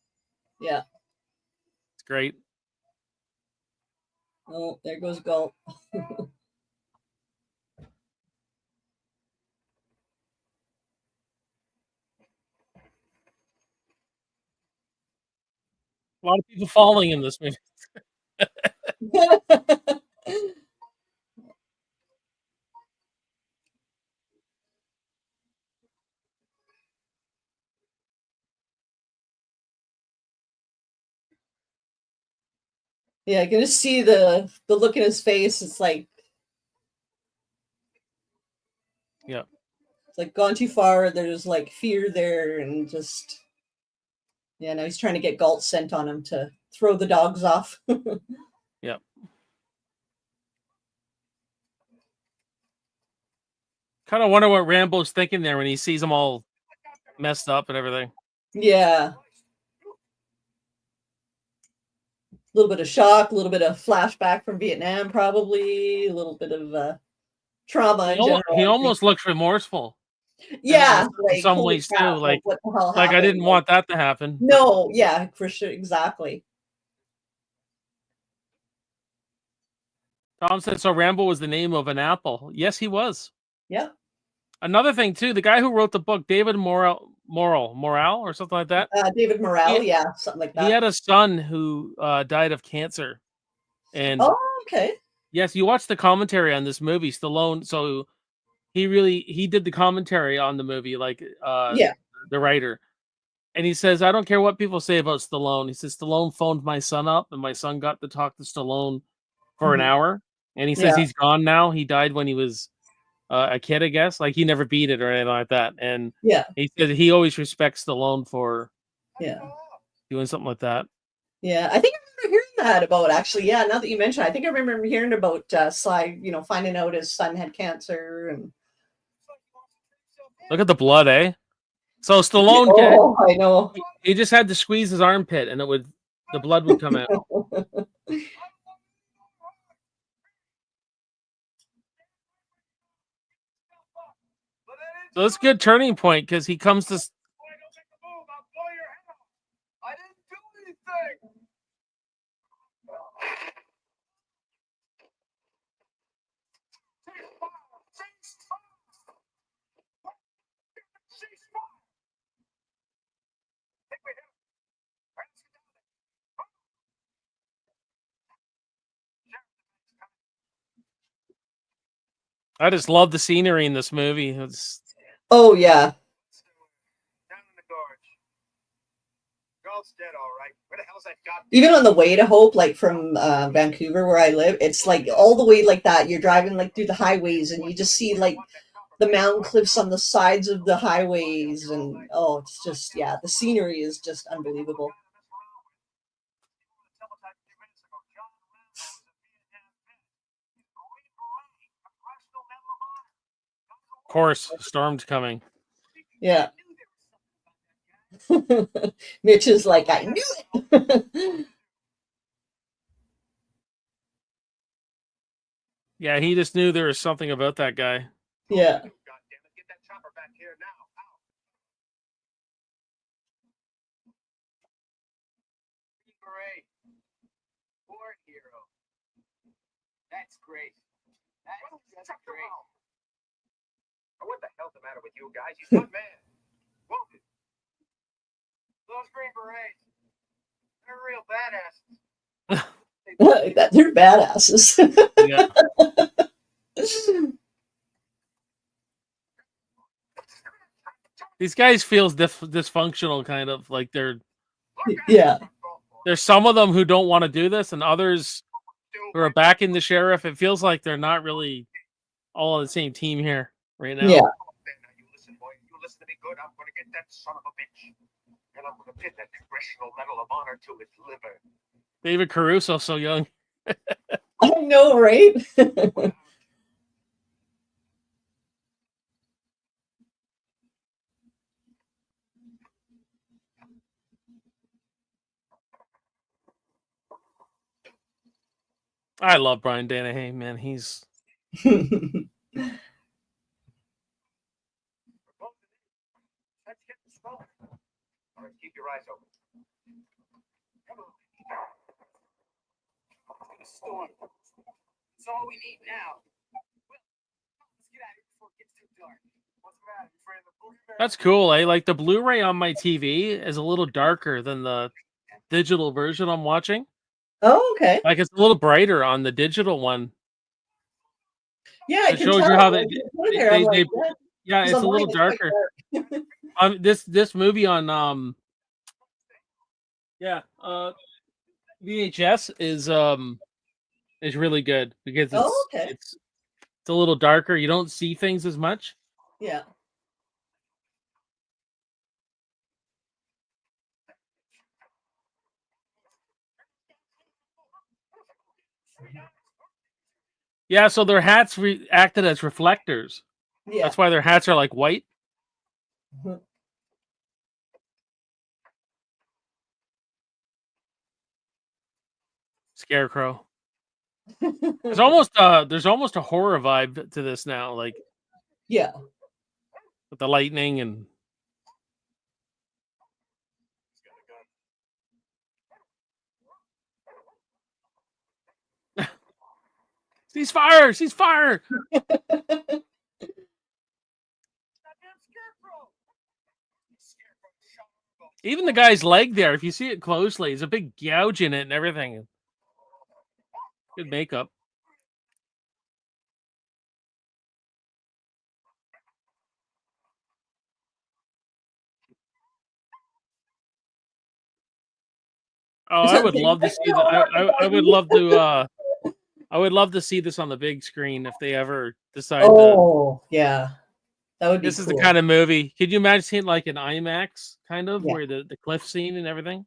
Yeah. It's great. Oh, there goes Gulp. A lot of people falling in this movie. Yeah, I can just see the look in his face. It's like Yeah. it's like gone too far. There's like fear there, and just yeah. Now he's trying to get Galt sent on him to throw the dogs off. Yeah. Kind of wonder what Rambo's thinking there when he sees them all messed up and everything. Yeah. A little bit of shock, a little bit of flashback from Vietnam, probably a little bit of trauma in general. He I think. almost looks remorseful. Yeah, in like some holy ways too. crap, like what the hell Like I happened? didn't Like, want that to happen. no, yeah, for sure, exactly. Tom said so. Rambo was the name of an apple. Yes, he was. Yep. Another thing too, the guy who wrote the book, David Morrell or something like that. David Morrell, yeah, something like He that. had a son who died of cancer, and Oh, okay. yes, you watch the commentary on this movie, Stallone. So he did the commentary on the movie, like Yeah. the writer, and he says, "I don't care what people say about Stallone." He says Stallone phoned my son up, and my son got to talk to Stallone for an Mhm. hour, and he says Yeah. he's gone now. He died when he was a kid, I guess. Like he never beat it or anything like that. And Yeah. he said he always respects Stallone for Yeah. doing something like that. Yeah. I think I remember hearing that about actually. Yeah, now that you mention it, I think I remember hearing about Sly, finding out his son had cancer and Look at the blood, eh? So Stallone oh, I know. he just had to squeeze his armpit, and the blood would come out. So it's a good turning point because he comes to. I just love the scenery in this movie. It's Oh yeah. Even on the way to Hope, like from Vancouver, where I live, it's like all the way like that. You're driving like through the highways, and you just see like the mountain cliffs on the sides of the highways, and oh, it's just yeah, the scenery is just unbelievable. of course, storm's coming. Yeah. Mitch is like, I knew it. Yeah, he just knew there was something about that guy. Yeah. That's great. That's great. What the hell's the matter with you guys? He's one man. Wounded. Those Green Berets, they're real badasses. They're badasses. Yeah. These guys feel dysfunctional, kind of like Yeah. there's some of them who don't want to do this, and others who are backing the sheriff. It feels like they're not really all on the same team here right now. Yeah. You listen, boy. You listen to me good. I'm going to get that son of a bitch. And I'm going to pin that Congressional Medal of Honor to his liver. David Caruso, so young. I know, right? I love Brian Dennehy, man. He's Let's get the smoke. All right, keep your eyes open. Come on. It's gonna storm. It's all we need now. Well, let's get out of here before it gets too dark. What's the matter? You afraid of the boogeyman? that's cool. Like the Blu-ray on my TV is a little darker than the digital version I'm watching. Oh, okay. Like it's a little brighter on the digital one. Yeah, I It can shows tell. you how Like, there, I'm like, yeah, yeah, 'cause it's a online little it's quite darker. dark. This movie on VHS is really good because Oh, okay. it's a little darker. You don't see things as much. Yeah. Yeah, so their hats acted as reflectors. Yeah. That's why their hats are like white. Mhm. Scarecrow. There's almost a horror vibe to this now, like Yeah. with the lightning and cease fire! Cease fire! Goddamn scarecrow! Scarecrow shot him. Even the guy's leg there, if you see it closely, there's a big gouge in it and everything. Good makeup. Oh, Is I that would big? love to see that. I would love to. I would love to see this on the big screen if they ever decide to. Oh, yeah. That would be This is the cool. kind of movie. Could you imagine seeing like an IMAX kind of Yeah. where the cliff scene and everything?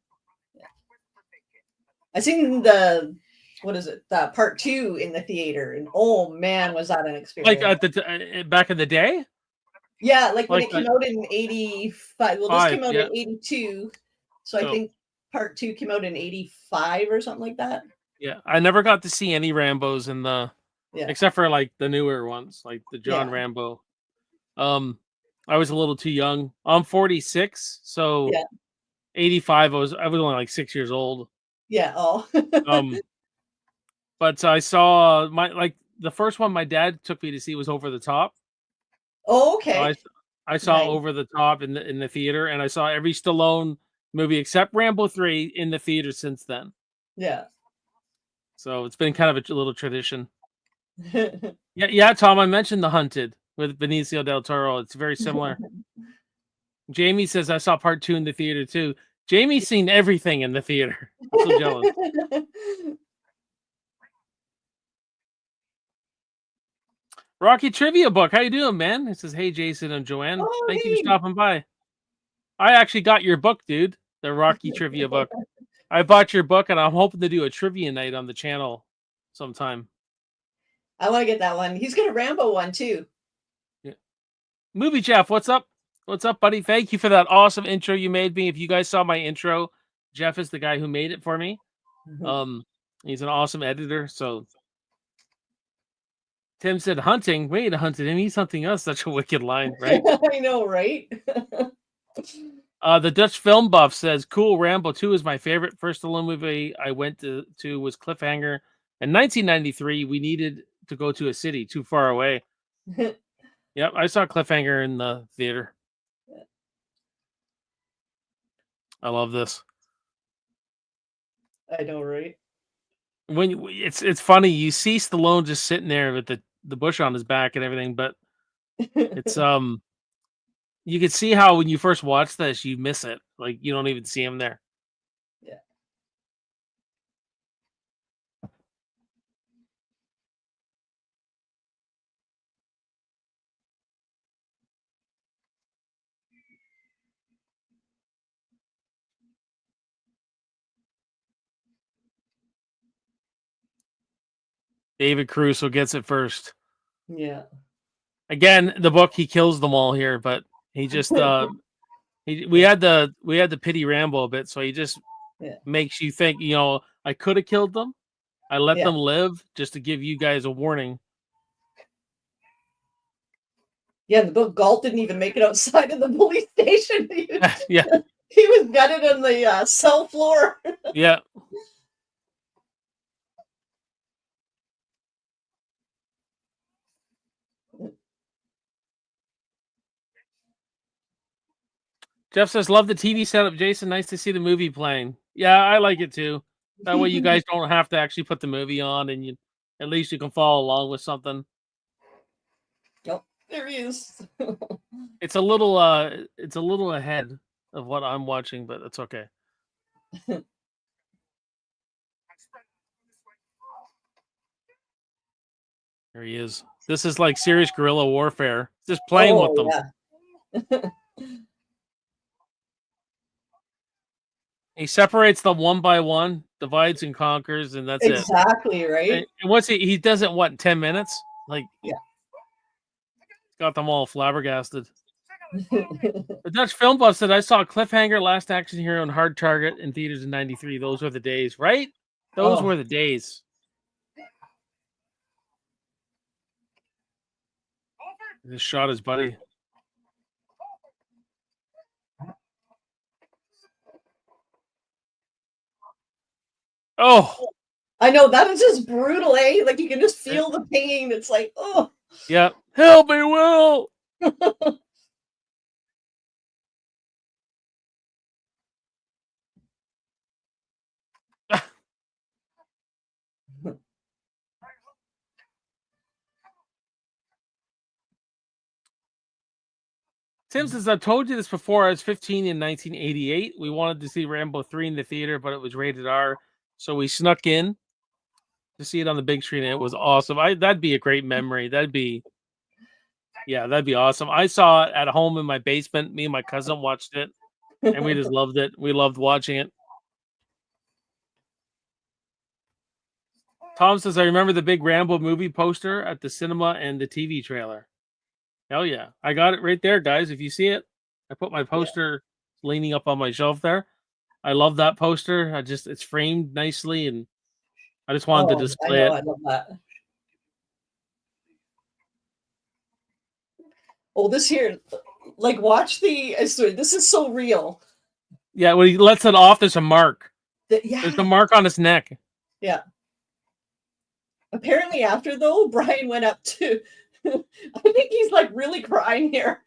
I seen the what is it? The part 2 in the theater, and oh man, was that an experience? Like at back in the day. Yeah, like when like it came out in 85. Well, this came out yeah. in 82. So I So- think part 2 came out in 85 or something like that. Yeah, I never got to see any Rambos in the, Yeah. except for like the newer ones, like the John Yeah. Rambo. I was a little too young. I'm 46, so Yeah. 85. I was only like 6 years old. Yeah. Oh. But I saw the first one my dad took me to see was Over the Top. Oh, So okay. I saw Nice. Over the Top in the theater, and I saw every Stallone movie except Rambo 3 in the theater since then. Yeah. So it's been kind of a little tradition. Yeah, Tom, I mentioned The Hunted with Benicio del Toro. It's very similar. Jamie says I saw part 2 in the theater too. Jamie's seen everything in the theater. I'm so jealous. Rocky Trivia Book. How you doing, man? It says, hey, Jason and Joanne. Oh, Thank you hey. for stopping by. I actually got your book, dude. The Rocky Trivia Book. I bought your book, and I'm hoping to do a trivia night on the channel sometime. I want to get that one. He's got a Rambo one too. Yeah. Movie Jeff, what's up? What's up, buddy? Thank you for that awesome intro you made me. If you guys saw my intro, Jeff is the guy who made it for me. He's an awesome editor. So Tim said hunting. We ain't hunted him. He's hunting us. Such a wicked line, right? I know, right? The Dutch Film Buff says, cool, Rambo 2 is my favorite. First Stallone movie I went to was Cliffhanger. In 1993, we needed to go to a city too far away. Yep, I saw Cliffhanger in the theater. I love this. I know, right? When it's funny, you see Stallone just sitting there with the bush on his back and everything, but it's you can see how when you first watch this, you miss it. Like you don't even see him there. Yeah. David Caruso gets it first. Yeah. Again, the book he kills them all here, but he just we had the pity Rambo a bit, so he just makes you think, I could have killed them, I let Yeah. them live just to give you guys a warning. Yeah, the book Galt didn't even make it outside of the police station. Yeah, He was gutted on the cell floor. yeah. Jeff says, love the TV setup, Jason. Nice to see the movie playing. Yeah, I like it too. That way you guys don't have to actually put the movie on, and at least you can follow along with something. Yep, there he is. It's a little ahead of what I'm watching, but it's okay. There he is. This is like serious guerrilla warfare. Just playing with them. Yeah. He separates them one by one, divides and conquers, and that's Exactly, it. right? And once he does it, what, in 10 minutes? Like, Yeah. Got them all flabbergasted. The Dutch Film Buff said, I saw Cliffhanger, Last Action Hero, and Hard Target in theaters in 93. Those were the days, right? Those were the days. He just shot his buddy. Oh, I know, that is just brutal, eh? Like, you can just feel the pain. It's like, oh. yeah. Help me, Will. Tim says, I've told you this before. I was 15 in 1988. We wanted to see Rambo 3 in the theater, but it was rated R. So we snuck in to see it on the big screen, and it was awesome. That'd be a great memory. That'd be awesome. I saw it at home in my basement. Me and my cousin watched it, and we just loved it. We loved watching it. Tom says, I remember the big Rambo movie poster at the cinema and the TV trailer. Hell yeah. I got it right there, guys. If you see it, I put my poster leaning up on my shelf there. I love that poster. It's framed nicely, and I just wanted to display it. I love that. Oh, this here, like, watch the, this is so real. Yeah, when he lets it off, there's a mark. Yeah. There's a mark on his neck. Yeah. Apparently after, though, Brian went up to, I think he's like really crying here.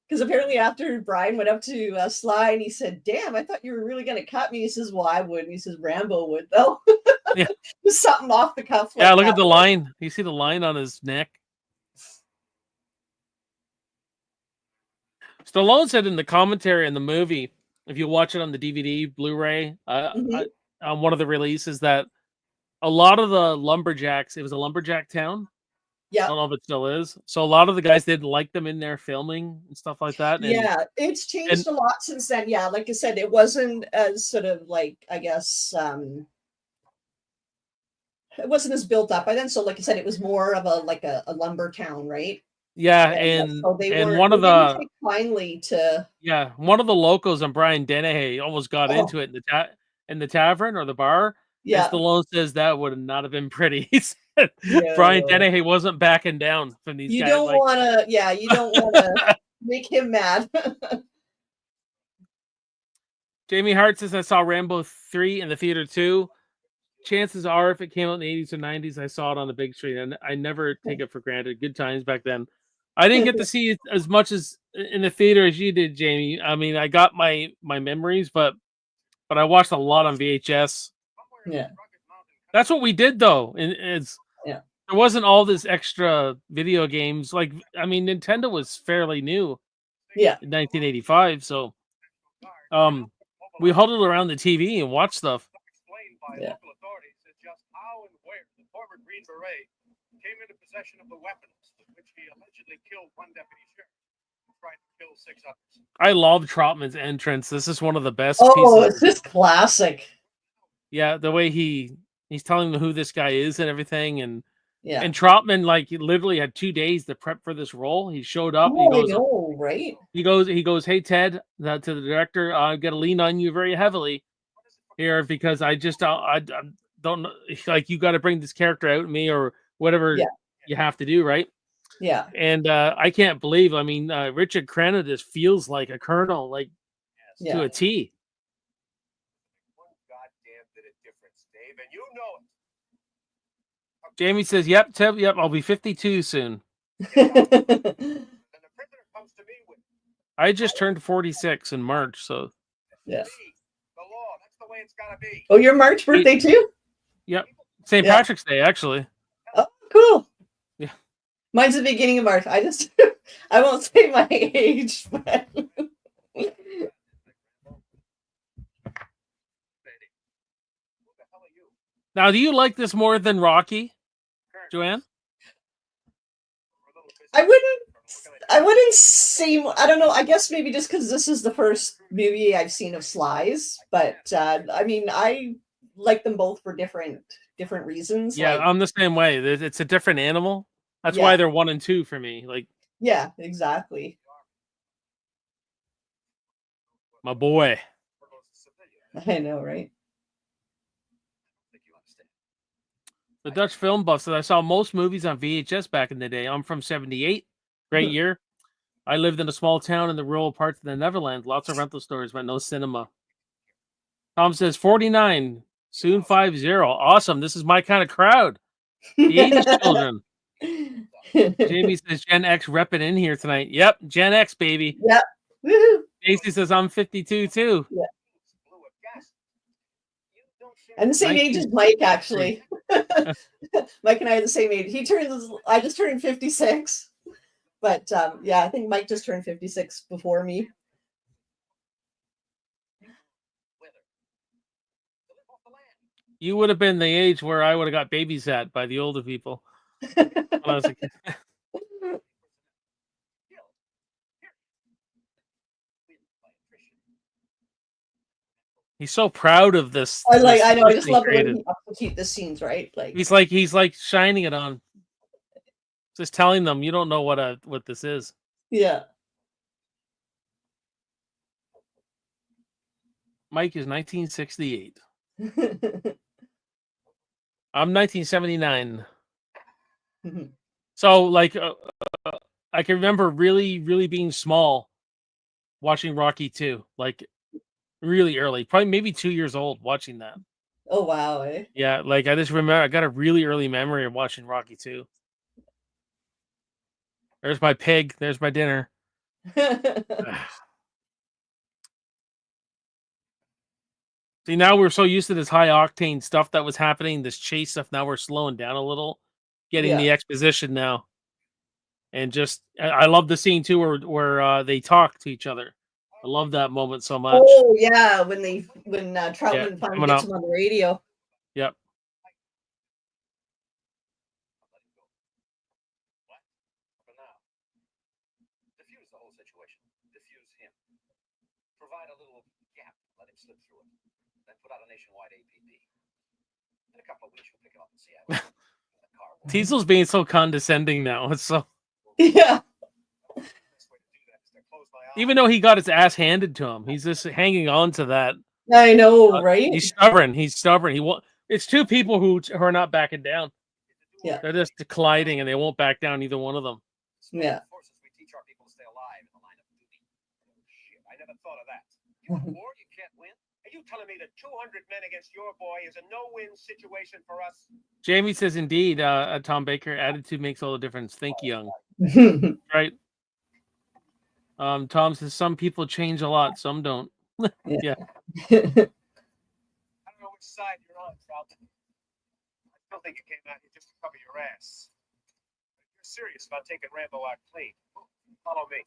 Because apparently after Brian went up to Sly and he said, damn, I thought you were really going to cut me. He says, well, I wouldn't. He says, Rambo would, though. Yeah. Just something off the cuff. Yeah, look at the line. You see the line on his neck? Stallone said in the commentary in the movie, if you watch it on the DVD, Blu-ray, on one of the releases, that a lot of the lumberjacks, it was a lumberjack town. Yeah. I don't know if it still is. So a lot of the guys didn't like them in there filming and stuff like that. And, yeah, it's changed a lot since then. Yeah, like I said, it wasn't as sort of like, I guess, it wasn't as built up by then. So like I said, it was more of a lumber town, right? Yeah, so they one of the take kindly to one of the locals and Brian Dennehy almost got into it in the tavern or the bar. Yeah, and Stallone says that would not have been pretty. He said Brian Dennehy wasn't backing down from these guys. You don't want to make him mad. Jamie Hart says, I saw Rambo 3 in the theater too. Chances are, if it came out in the 80s or 90s, I saw it on the big screen, and I never take it for granted. Good times back then. I didn't get to see it as much as in the theater as you did, Jamie. I mean, I got my memories, but I watched a lot on VHS. Yeah, that's what we did, though. There wasn't all this extra video games. Like, I mean, Nintendo was fairly new. Yeah, in 1985. So, we huddled around the TV and watched stuff. Yeah. Local authorities as just how and where the former Green Beret came into possession of the weapons with which he allegedly killed one deputy sheriff and tried to kill 6 others. I love Trotman's entrance. This is one of the best pieces. It's just classic. Yeah, the way he's telling them who this guy is and everything, and Trotman, like, he literally had 2 days to prep for this role. He showed up. He goes, right? He goes, hey Ted, to the director, I'm gonna lean on you very heavily here because the don't know, like you got to bring this character out in me or whatever Yeah. you have to do, right? Yeah. And I can't believe, I mean, Richard Crenna just feels like a colonel, like to a T. One goddamn bit of difference, Dave, and you know it. Jamie says, "Yep, Tim, yep, I'll be 52 soon." And the prisoner comes to me with I just turned 46 in March, so Yeah. the law. That's the way it's gotta be. Oh, your March birthday too? yep, St. Yeah. Patrick's Day actually. Oh, cool. Yeah. Mine's the beginning of March. I just I won't say my age, but Now, do you like this more than Rocky, Joanne? I wouldn't say, I don't know, I guess maybe just because this is the first movie I've seen of Sly's, but I mean, I like them both for different reasons. Yeah, like, I'm the same way. It's a different animal. That's Yeah. why they're 1 and 2 for me. Like yeah, exactly. my boy. I know, right? The Dutch film buff says I saw most movies on VHS back in the day. I'm from 78. Great year. I lived in a small town in the rural parts of the Netherlands. Lots of rental stores, but no cinema. Tom says 49, soon 50. Awesome. This is my kind of crowd. The 80s children. Jamie says Gen X repping in here tonight. Yep, Gen X, baby. Yep. Woohoo. Casey says I'm 52 too. And the same age as Mike, actually. Mike and I are the same age. I just turned 56. But yeah, I think Mike just turned 56 before me. You would have been the age where I would have got babysat by the older people when I was a kid. He's so proud of this. I know. I just love the way created. he execute the scenes, right? Like He's like shining it on, just telling them you don't know what this is. yeah. Mike is 1968. I'm 1979. So like I can remember really, really being small, watching Rocky 2, like really early, probably maybe 2 years old watching that. Oh wow, eh? Yeah, like I just remember I got a really early memory of watching Rocky 2. There's my pig. There's my dinner. See, now we're so used to this high octane stuff that was happening, this chase stuff. Now we're slowing down a little, getting the exposition now. And just, I love the scene too where they talk to each other. I love that moment so much. Oh yeah, when Troutman finally gets him on the radio. Yep. Diffuse the whole situation. Diffuse him. Provide a little gap. Let him slip through it. Then put out a nationwide APB. In a couple of weeks, you'll pick it up and see how Teasel's being so condescending now. It's so yeah. Even though he got his ass handed to him, he's just hanging on to that. I know, right? He's stubborn. He's stubborn. It's two people who are not backing down. Yeah. They're just colliding and they won't back down, either one of them. Yeah. We teach our people to stay alive in the line of duty. Shit, I never thought of that. You want war, you can't win. Are you telling me that 200 men against your boy is a no-win situation for us? Jamie says, indeed, Tom Baker, attitude makes all the difference. Think young. Right. Tom says some people change a lot, some don't. Yeah. I don't know which side you're on, Trout. I still think it came out here just to cover your ass. If you're serious about taking Rambo out clean, follow me.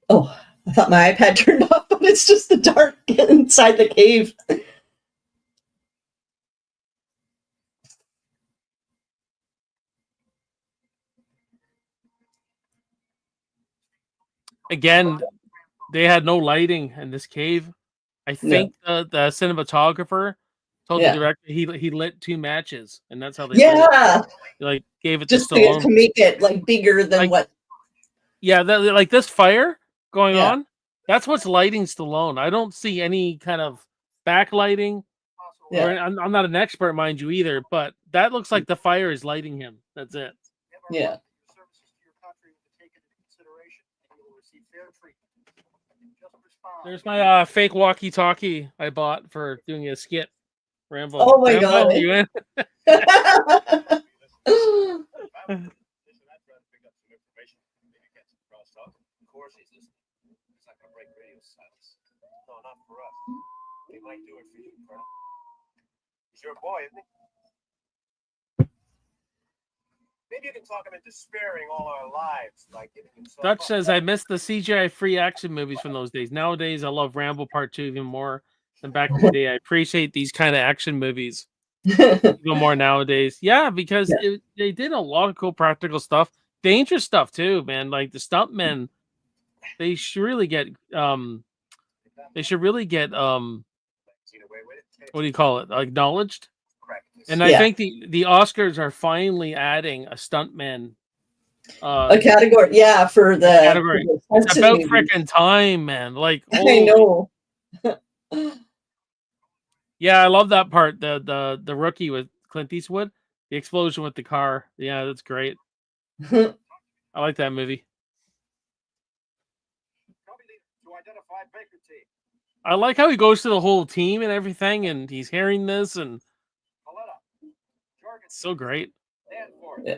Oh, I thought my iPad turned off, but it's just the dark inside the cave. Again, they had no lighting in this cave. I think the cinematographer told the director he lit 2 matches, and that's how they like gave it just to Stallone to make it like bigger than what. Yeah, like this fire going Yeah. on. That's what's lighting Stallone. I don't see any kind of backlighting. Yeah. Or I'm not an expert, mind you, either, but that looks like the fire is lighting him. That's it. Yeah. There's my fake walkie-talkie I bought for doing a skit. Rambo. Oh my Rambo, God. you in? Of course he's listening. He's not gonna break radio silence. No, not for us. He might do it for you, Colonel. He's your boy, isn't he? Maybe you can talk him into sparing all our lives, like giving himself Dutch up. says I miss the CGI-free action movies from those days. Nowadays, I love Rambo Part 2 even more than back in the day. I appreciate these kind of action movies even more nowadays. Yeah, because they did a lot of cool practical stuff, dangerous stuff too, man. Like the stuntmen, they should really get what do you call it? Acknowledged. And I think the Oscars are finally adding a stuntman a category, for the category. For the It's about movies. freaking time, man. Like, I know. Yeah, I love that part. The rookie with Clint Eastwood, the explosion with the car. Yeah, that's great. I like that movie. I like how he goes to the whole team and everything, and he's hearing this, and it's so great. Yeah.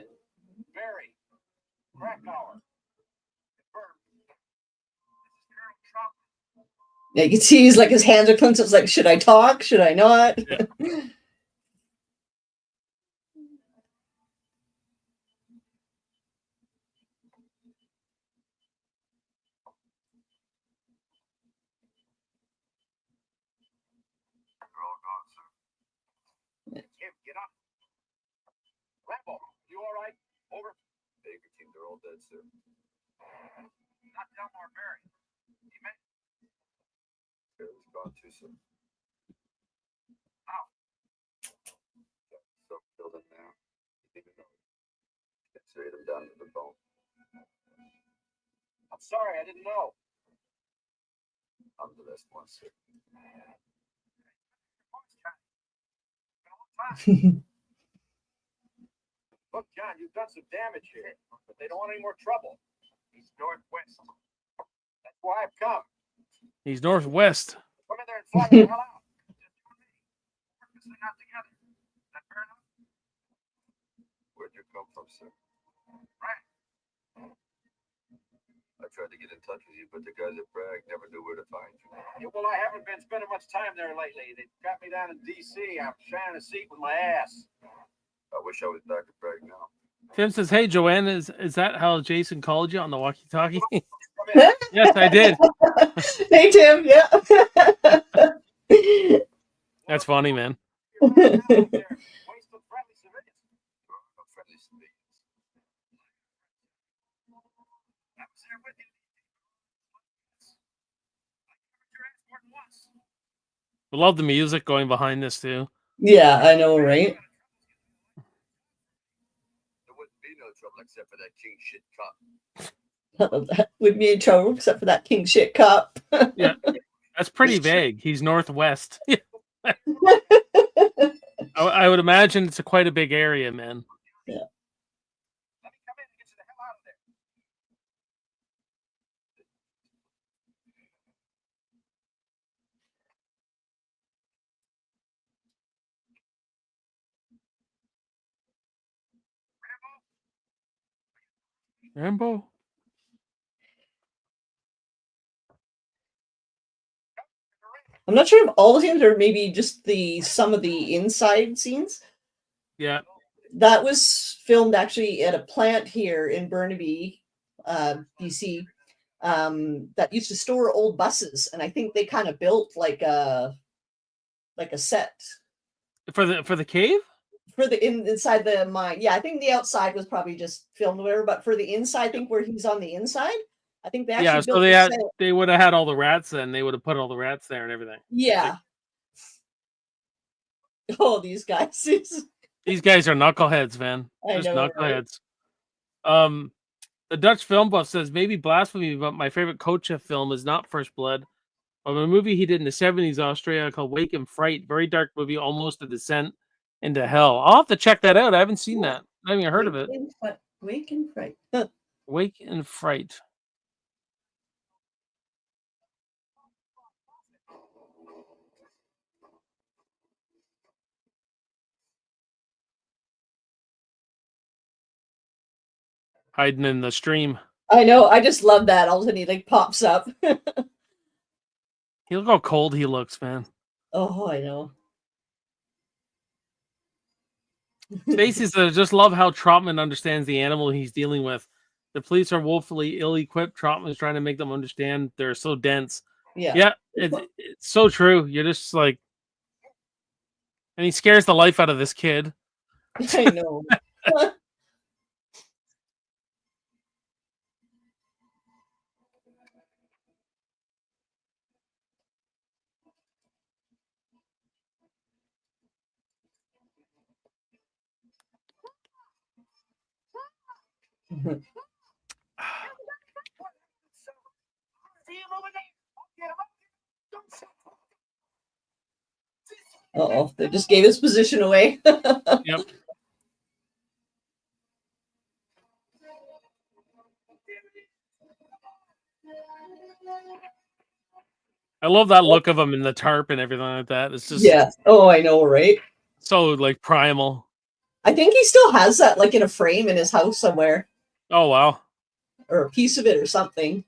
Yeah, you can see he's like his hands are clenched. It's like, should I talk? Should I not? Yeah. Kim, get up. Rambo, you all right? Over. Baker team, they're all dead, sir. Not Delmar Barry. He may. Barry's gone too soon. Ow. So killed him now. You didn't know. Considered him down to the bone. I'm sorry, I didn't know. I'm the best one, sir. Look, John, you've done some damage here, but they don't want any more trouble. He's northwest. That's why I've come. He's northwest. Come in there and fly the hell out. Just you and me. Work this thing out together. Is that fair enough? Where'd you come from, sir? Right. I tried to get in touch with you, but the guys at Bragg never knew where to find you. Yeah, well, I haven't been spending much time there lately. They got me down in D.C. I'm sharing a seat with my ass. I wish I was back at Bragg now. Tim says, "Hey, Joanne, is that how Jason called you on the walkie-talkie?" Yes, I did. Hey, Tim. Yeah. That's funny, man. I love the music going behind this too. Yeah, I know, right? There wouldn't be no trouble except for that king shit cop. Wouldn't be in trouble except for that king shit cop. Yeah, that's pretty vague. He's northwest. I would imagine it's quite a big area, man. Yeah. Let me come in and get you the hell out of there. Rambo. I'm not sure if all the scenes or maybe just some of the inside scenes. Yeah. That was filmed actually at a plant here in Burnaby, BC, that used to store old buses, and I think they kind of built like a set For the cave? For the inside the mine. Yeah, I think the outside was probably just filmed or whatever, but for the inside, I think where he's on the inside, I think they actually built they would have had all the rats then. They would have put all the rats there and everything. Yeah. Like, oh, these guys. These guys are knuckleheads, man. Just knuckleheads. Right? The Dutch film buff says maybe blasphemy, but my favorite Kotcheff film is not First Blood, but a movie he did in the 70s Australia called Wake and Fright. Very dark movie, almost a descent into hell. I'll have to check that out. I haven't seen that. I haven't even heard of it. Wake and Fright. Wake and Fright. Hiding in the stream. I know. I just love that. All of a sudden he like pops up. Look how cold he looks, man. Oh, I know. Stacy says, just love how Trotman understands the animal he's dealing with. The police are woefully ill-equipped. Trotman's trying to make them understand they're so dense. Yeah, it's so true. You're just like, and he scares the life out of this kid. I know. Uh-oh, they just gave his position away. Yep. I love that look of him in the tarp and everything like that. It's just Oh, I know, right? So like primal. I think he still has that like in a frame in his house somewhere. Oh wow. Or a piece of it or something.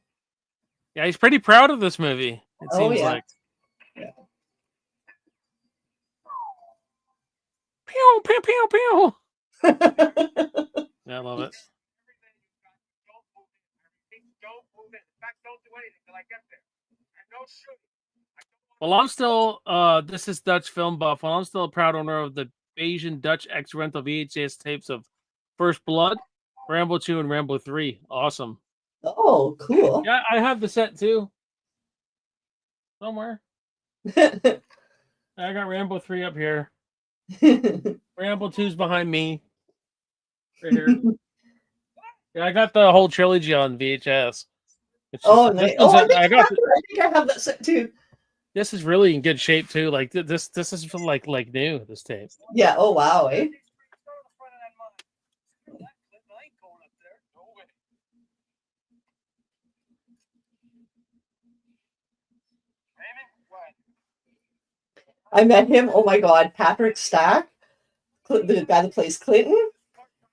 Yeah, he's pretty proud of this movie. It seems like. Yeah. Pew pew pew pew. Yeah, I love it. Well, I'm still this is Dutch Film Buff. Well, I'm still a proud owner of the Asian Dutch X rental VHS tapes of First Blood, Rambo 2, and Rambo 3. Awesome. Oh, cool. Yeah, I have the set too. Somewhere. I got Rambo 3 up here. Rambo 2's behind me. Right here. Yeah, I got the whole trilogy on VHS. Nice. I think I have that set too. This is really in good shape too. Like this is like new. This tape. Yeah. Oh wow. Eh? I met him. Oh my God, Patrick Stack, the guy that plays Clinton.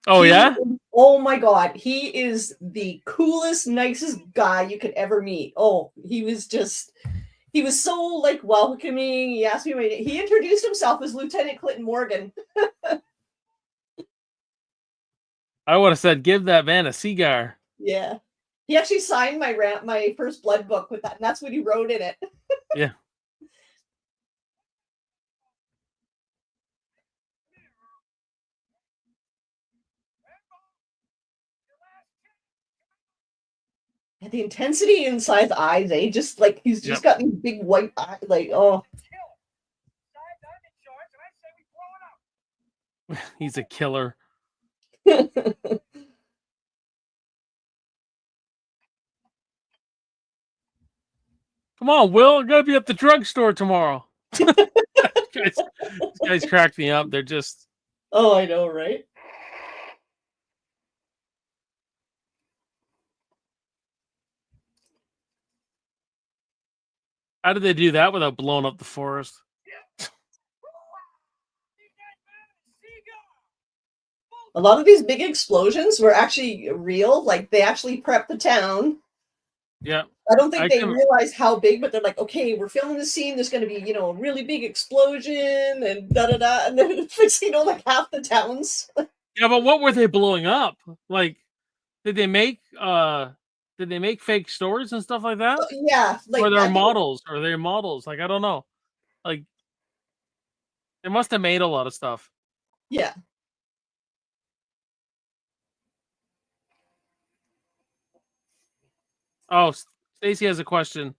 Oh yeah. Oh my God, he is the coolest, nicest guy you could ever meet. Oh, he was so like welcoming. He asked me. He introduced himself as Lieutenant Clinton Morgan. I would have said, "Give that man a cigar." Yeah, he actually signed my First Blood book with that, and that's what he wrote in it. Yeah. And the intensity inside the eyes, just like he's just got these big white eyes, like oh. He's a killer. Come on, Will. I'm gonna be at the drugstore tomorrow. These guys cracked me up. They're just. Oh, I know, right? How did they do that without blowing up the forest? A lot of these big explosions were actually real. Like they actually prepped the town. Yeah. I don't think they realized how big, but they're like, okay, we're filming the scene. There's going to be, a really big explosion and da-da-da. And then, like half the towns. Yeah, but what were they blowing up? Like, did they make fake stores and stuff like that? Yeah. Like, or they're models. Or they're models. Like, I don't know. Like, they must have made a lot of stuff. Yeah. Oh, Stacy has a question.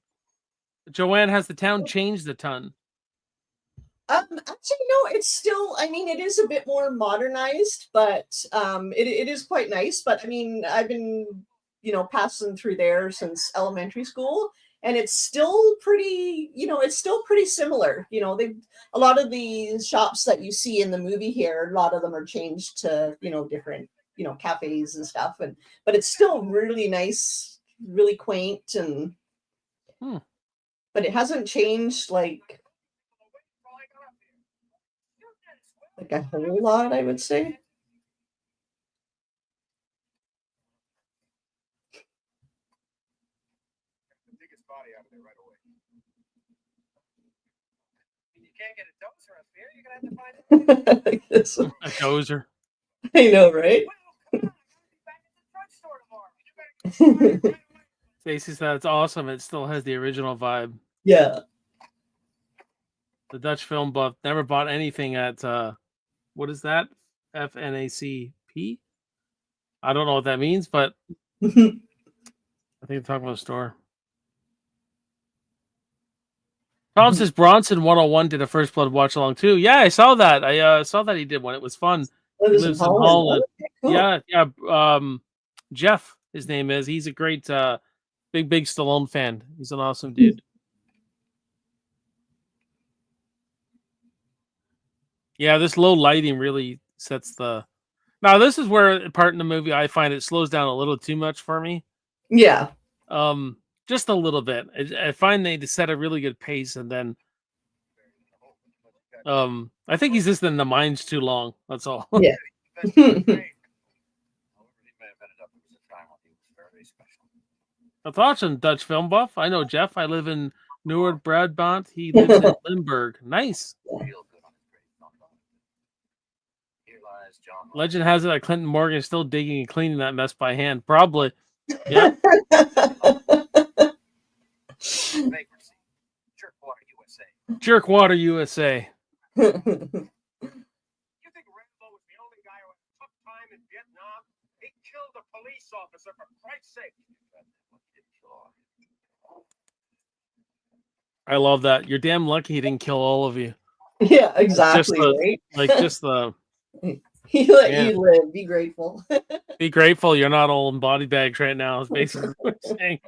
Joanne, has the town changed a ton? Actually, no, it's still, it is a bit more modernized, but it is quite nice. But I've been passing through there since elementary school, and it's still pretty, it's still pretty similar. A lot of the shops that you see in the movie here, a lot of them are changed to, different, cafes and stuff, but it's still really nice, really quaint, and but it hasn't changed like a whole lot, I would say. The biggest body out of there right away. You can't get a dozer up here. You're gonna have to find a dozer. I know, right? Well, come on, I gotta be back at the drugstore tomorrow. You better get right away. Stacey said it's awesome. It still has the original vibe. Yeah. The Dutch film buff never bought anything at what is that? FNACP? I don't know what that means, but I think they're talking about a store. Tom says Bronson 101 did a First Blood watch along too. Yeah, I saw that. I saw that he did one. It was fun. He lives in Holland. Okay, cool. Yeah. Jeff, his name is. He's a great big Stallone fan. He's an awesome dude. Yeah, this low lighting really sets the. Now this is where part in the movie I find it slows down a little too much for me. Yeah. Just a little bit. I find they set a really good pace, and then I think he's just in the mines too long. That's all. Yeah. That's awesome, Dutch film buff. I know Jeff. I live in Newark, Brabant. He lives in Limburg. Nice. Legend has it that Clinton Morgan is still digging and cleaning that mess by hand. Probably. Yeah. Jerkwater USA. You think Rambo was the only guy who had a tough time in Vietnam? He killed a police officer, for Christ's sake. I love that. You're damn lucky he didn't kill all of you. Yeah, exactly. Right? He let you live. Be grateful. Be grateful you're not all in body bags right now, is basically what I'm saying.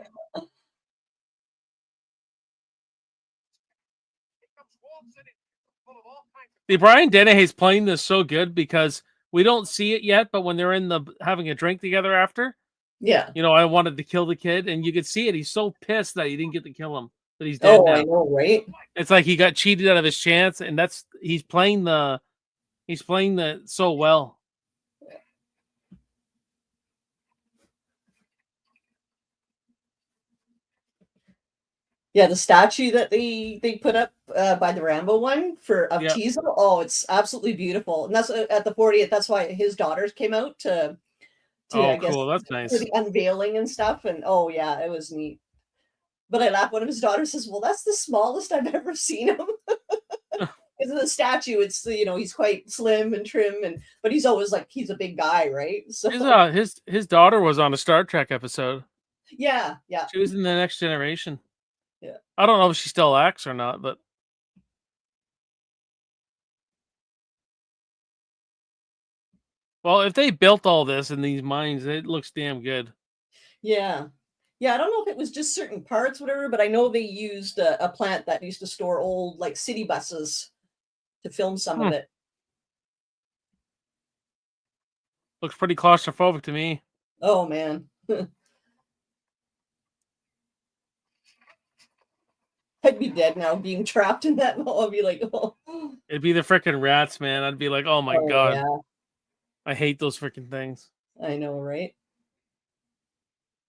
The Brian Dennehy's playing this so good because we don't see it yet, but when they're in the having a drink together after, yeah, I wanted to kill the kid, and you could see it. He's so pissed that he didn't get to kill him, that he's dead now. I know, right? It's like he got cheated out of his chance, and he's playing the so well. Yeah, the statue that they put up by the Rambo one of Teasel. Oh, it's absolutely beautiful, and that's at the 40th. That's why his daughters came out to I guess, cool. That's nice. For the unveiling and stuff. And oh yeah, it was neat. But I laughed. One of his daughters says, "Well, that's the smallest I've ever seen him." Because of the statue, it's he's quite slim and trim, but he's always he's a big guy, right? So his daughter was on a Star Trek episode. Yeah. She was in The Next Generation. Yeah. I don't know if she still acts or not, but well, if they built all this in these mines, it looks damn good. Yeah. Yeah, I don't know if it was just certain parts, whatever, but I know they used a plant that used to store old city buses to film some of it. Looks pretty claustrophobic to me. Oh man. I'd be dead now, being trapped in that. I'd be like, oh. It'd be the freaking rats, man. I'd be like, oh my god. Yeah. I hate those freaking things. I know, right?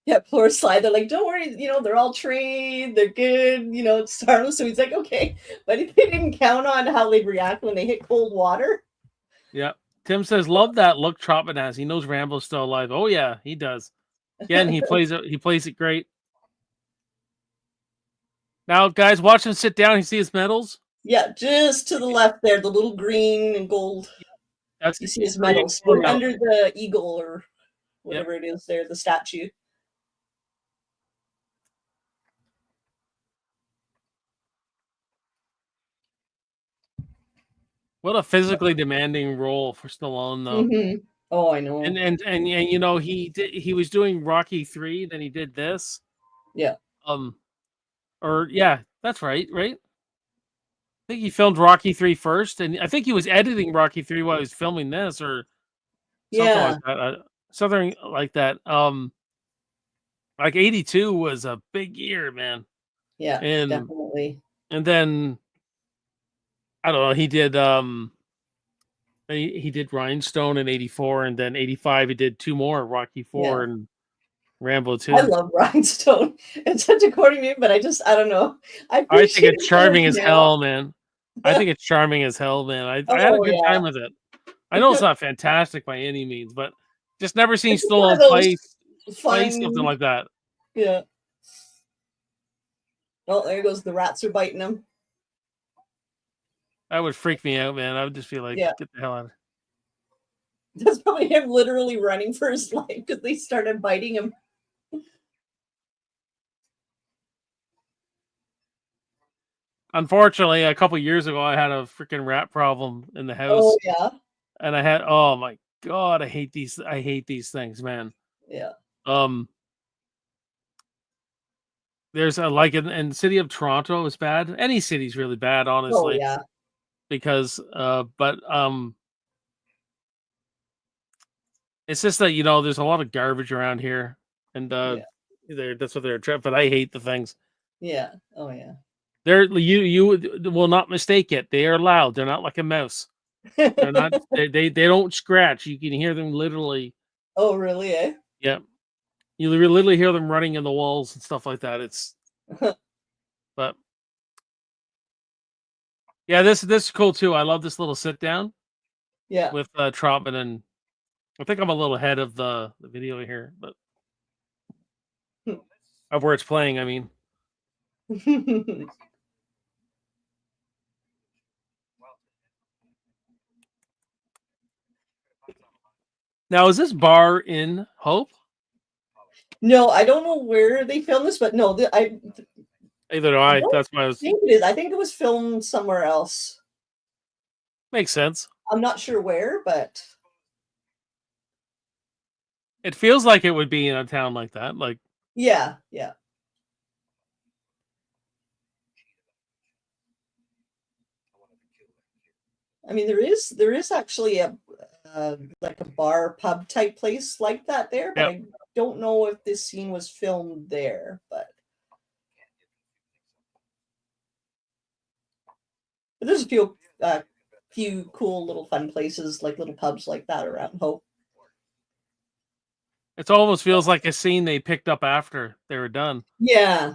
Yeah, poor Sly. They're like, don't worry, they're all trained, they're good, it's harmless. So he's like, okay. But if they didn't count on how they'd react when they hit cold water. Yeah. Tim says, love that look Troutman has. He knows Rambo's still alive. Oh yeah, he does. Yeah, and he plays it great. Now, guys, watch him sit down. You see his medals? Yeah, just to the left there, the little green and gold. You see his medals under the eagle or whatever it is there, the statue. What a physically demanding role for Stallone, though. Mm-hmm. Oh, I know. And you know, he was doing Rocky 3, then he did this. Yeah. Um, or yeah, that's right, right? I think he filmed Rocky 3 first, and I think he was editing Rocky 3 while he was filming this, or something like Yeah. that. Something like that. Like 82 was a big year, man. Yeah. And Definitely. then I don't know, he did Rhinestone in 84, and then 85 he did two more, Rocky 4 Yeah. and Rambo I 2. love Rhinestone. It's such a corny name, but I don't know. I I think appreciate it's it so much charming as now. hell, man. I think it's charming as hell, man. I had a Oh good yeah. time with it. I know it's not fantastic by any means, but just never seen It's just one of Stallone those play something fun. like that. Yeah. Oh, there goes the rats are biting him. That would freak me out, man. I would just feel like, Yeah. get the hell out of That's probably him literally running for his life because they started biting him. Unfortunately, a couple years ago, I had a freaking rat problem in the Oh house, yeah. and I had, oh my god, I hate these. I hate these things, man. Yeah. Um, there's a like in the city of Toronto is bad. Any city's really bad, Oh honestly, yeah. because but it's just that, you know, there's a lot of garbage around here, and Yeah. that's what they're attracted. But I hate the things. Yeah. Oh yeah. You will not mistake it. They are loud. They're not like a mouse. They're not. They don't scratch. You can hear them literally. Oh really? Eh? Yeah, you literally hear them running in the walls and stuff like that. It's but yeah, this is cool too. I love this little sit down Yeah. with Trotman, and I think I'm a little ahead of the video here, but of where it's playing. I mean, now is this bar in Hope? No, I don't know where they filmed this, but no, Either do I I. don't That's why I was. think it is. I think it was filmed somewhere else. Makes sense. I'm not sure where, but It feels like it would be in a town like that. Like, yeah, yeah. I mean, there is actually a like a bar pub type place like that there, but yep. I don't know if this scene was filmed there. But there's a few cool little fun places like little pubs like that around Hope. It almost feels like a scene they picked up after they were done. Yeah,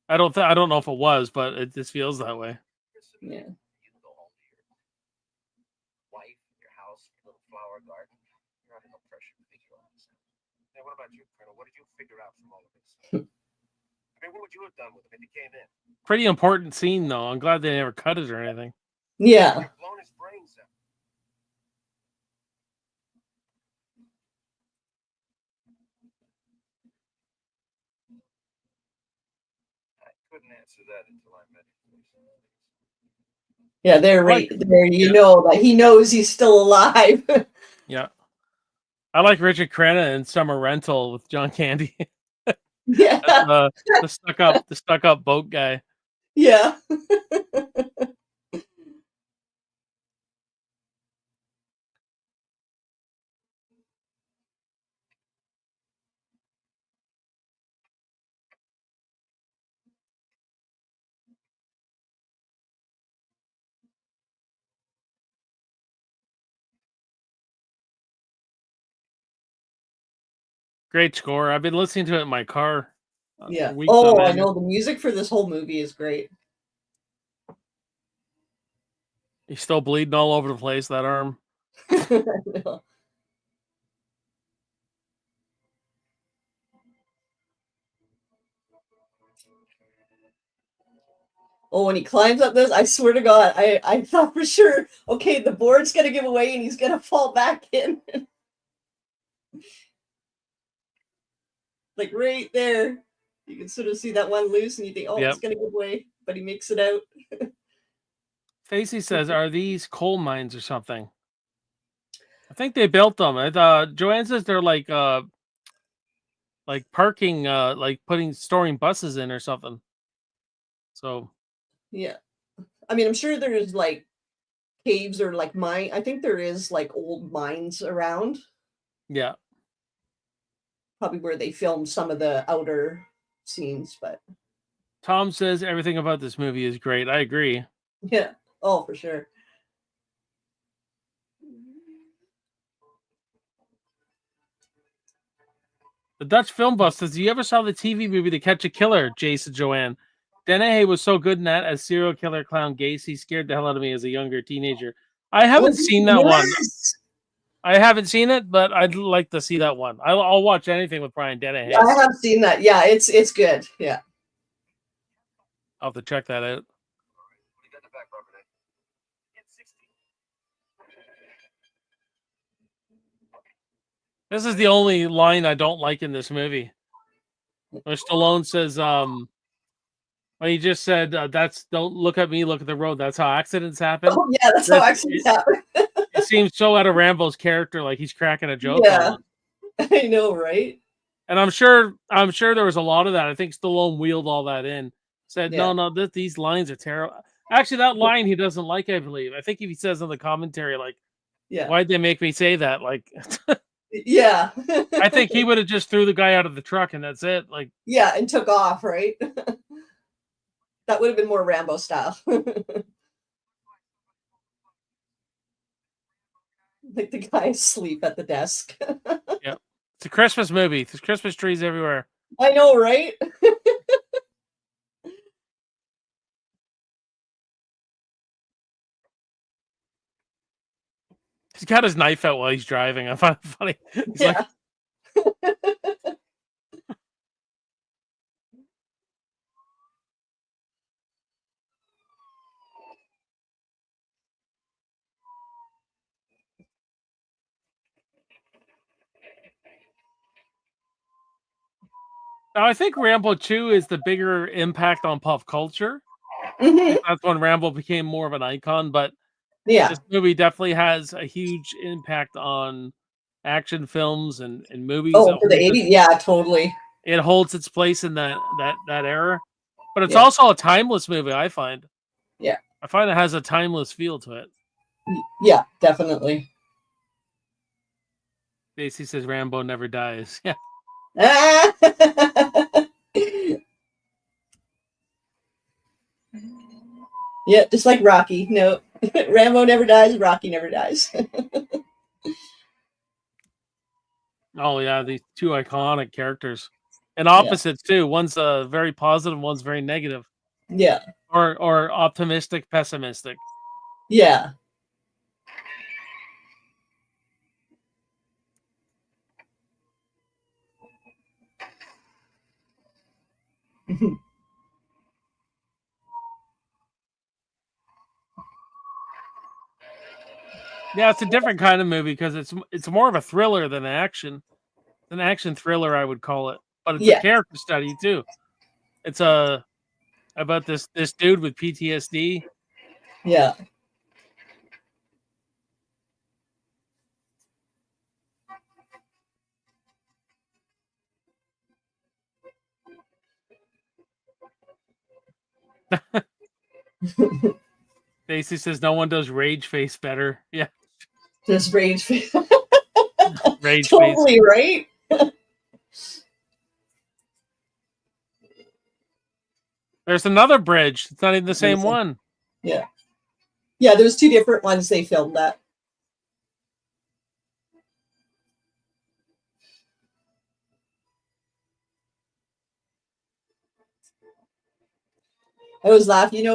I don't know if it was, but it just feels that way. yeah. You can go home to your wife, your house, your little flower garden. You're under no pressure to figure all this out. Hey, what about you, Colonel? What did you figure out from all of this? I mean, what would you have done with him if he came in? Pretty important scene, though. I'm glad they never cut it or anything. Yeah. Blown his brains out. I couldn't answer that until I met him. Yeah, they're right there. You know that he knows he's still alive. Yeah. I like Richard Crenna in Summer Rental with John Candy. Yeah. The stuck up boat guy. Yeah. Great score. I've been listening to it in my car Yeah. for weeks on Oh, I end. know the music for this whole movie is great. He's still bleeding all over the place, that arm. Oh, when he climbs up this, I swear to God, I thought for sure, okay, the board's gonna give away and he's gonna fall back in. Like right there. You can sort of see that one loose and you think, oh, Yep. it's gonna give way, but he makes it out. Facey says, "Are these coal mines or something?" I think they built them. Joanne says they're like parking, like storing buses in or something. So Yeah. I mean, I'm sure there's like caves or like mine. I think there is like old mines around, yeah. probably where they filmed some of the outer scenes, but Tom says everything about this movie is great. I agree. yeah. Oh, for sure. The Dutch film buff says, you ever saw the TV movie To Catch a Killer, Jason Joanne? Dennehy was so good in that as serial killer clown Gacy. Scared the hell out of me as a younger teenager. I haven't seen that one. Yes! I haven't seen it, but I'd like to see that one. I'll watch anything with Brian Dennehy. I have seen that. Yeah, it's good. Yeah. I'll have to check that out. This is the only line I don't like in this movie. Where Stallone says, well, he just said, don't look at me, look at the road. That's how accidents happen. Oh, yeah, that's how accidents happen. It seems so out of Rambo's character, like he's cracking a joke. Yeah, I know, right? And I'm sure there was a lot of that. I think Stallone wheeled all that in. Said, Yeah. no, these lines are terrible. Actually, that line he doesn't like, I believe. I think if he says in the commentary, like, Yeah. why'd they make me say that? Like, yeah. I think he would have just threw the guy out of the truck and that's it. Like, yeah, and took off, right? That would have been more Rambo style. Like the guy asleep at the desk. yeah. It's a Christmas movie. There's Christmas trees everywhere. I know, right? He's got his knife out while he's driving. I find it funny. He's yeah. like, now, I think Rambo 2 is the bigger impact on pop culture. Mhm. That's when Rambo became more of an icon, but Yeah. this movie definitely has a huge impact on action films and movies. Oh, for the 80s? Yeah, totally. It holds its place in that era. But it's Yeah. also a timeless movie, I find. Yeah. I find it has a timeless feel to it. Yeah, definitely. Basically says Rambo never dies. Yeah. Yeah, just like Rocky. No, Rambo never dies. Rocky never dies. Oh yeah, these two iconic characters. And opposites too. One's very positive, one's very negative. Yeah. Or optimistic, pessimistic. Yeah. Yeah, it's a different kind of movie because it's more of a thriller than action. It's an action thriller, I would call it. But it's a character study too. It's about this dude with PTSD. Yeah. Basically says no one does rage face better. Yeah. Just rage face. Rage totally face. Right. There's another bridge. It's not even the same one. Yeah. Yeah, there's two different ones they filmed that. I was laughing,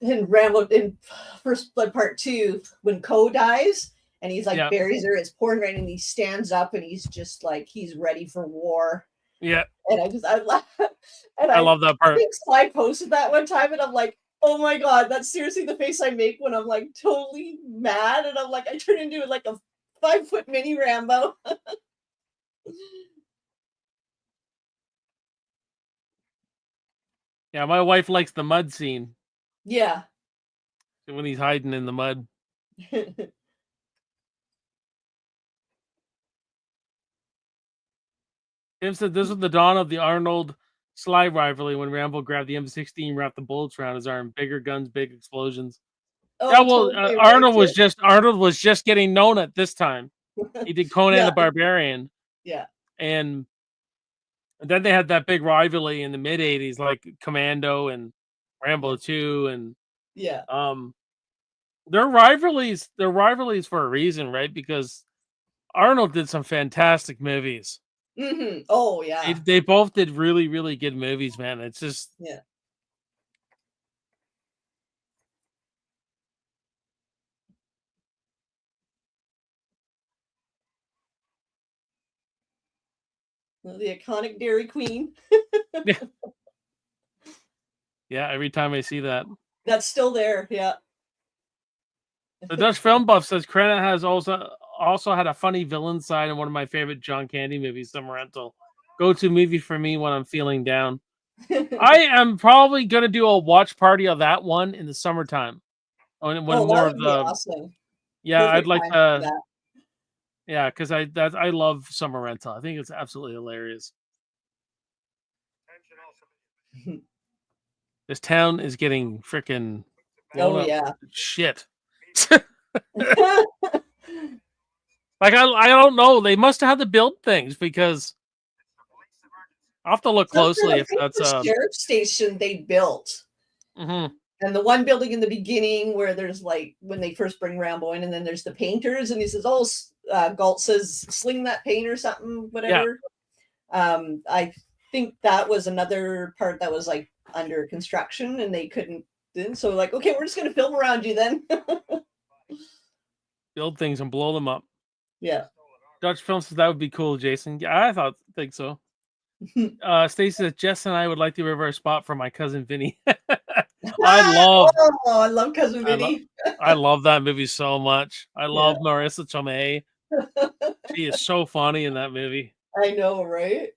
in Rambo in First Blood Part 2 when Ko dies and he's like buries her, it's pouring rain, and he stands up and he's just like he's ready for war. Yeah. And I laugh. And I love that part. I think Sly posted that one time and I'm like, oh my god, that's seriously the face I make when I'm like totally mad and I'm like I turn into like a 5-foot mini Rambo. Yeah, my wife likes the mud scene. Yeah. When he's hiding in the mud. Tim said this was the dawn of the Arnold Sly rivalry when Rambo grabbed the M16, wrapped the bullets around his arm. Bigger guns, big explosions. Yeah, Oh, well, totally right. Arnold was just getting known at this time. He did Conan Yeah, the Barbarian, yeah, and then they had that big rivalry in the mid '80s, like Commando and Rambo 2, and yeah. they're rivalries. They're rivalries for a reason, right? Because Arnold did some fantastic movies. Oh, yeah, They both did really, really good movies, man. It's just yeah. Well, the iconic Dairy Queen. yeah. Every time I see that, That's still there. Yeah. the Dutch Film Buff says Crenna has also had a funny villain side in one of my favorite John Candy movies, Summer Rental. Go-to movie for me when I'm feeling down. I am probably gonna do a watch party of that one in the summertime. When Oh, that more of would be the awesome. yeah, I'd Perfect like time for to that. yeah, because I love Summer Rental. I think it's absolutely hilarious. This town is getting freaking blown Oh, up. yeah. Shit. Like I don't know. They must have had to build things because I'll have to look Something, closely I if think that's the sheriff's station they built. mhm. And the one building in the beginning where there's like when they first bring Rambo in, and then there's the painters, and he says, "Oh, Galt says, sling that paint or something, Yeah. whatever." I think that was another part that was like under construction, and they couldn't. So like, okay, we're just gonna film around you then. Build things and blow them up. Yeah. Dutch Film says that would be cool, Jason. Yeah, think so. Stacy says Jess and I would like to reserve a spot for my cousin Vinny. I love Oh, I love Cousin I love Vinny. I love that movie so much. I Yeah. love Marissa Tomei. She is so funny in that movie. I know, right?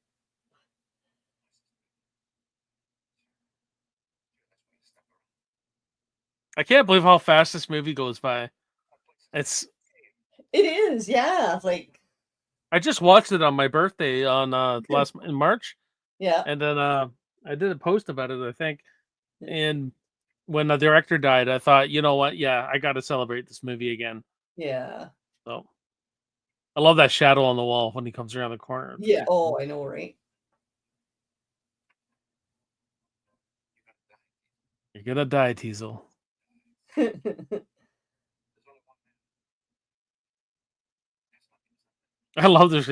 I can't believe how fast this movie goes by. It is, yeah. Like, I just watched it on my birthday on in March, yeah, and then I did a post about it, I think. And when the director died, I thought, you know what? Yeah, I got to celebrate this movie again. yeah, So I love that shadow on the wall when he comes around the corner. It's yeah. pretty Oh, cool. I know, right? You're gonna die, Teasel. I love this.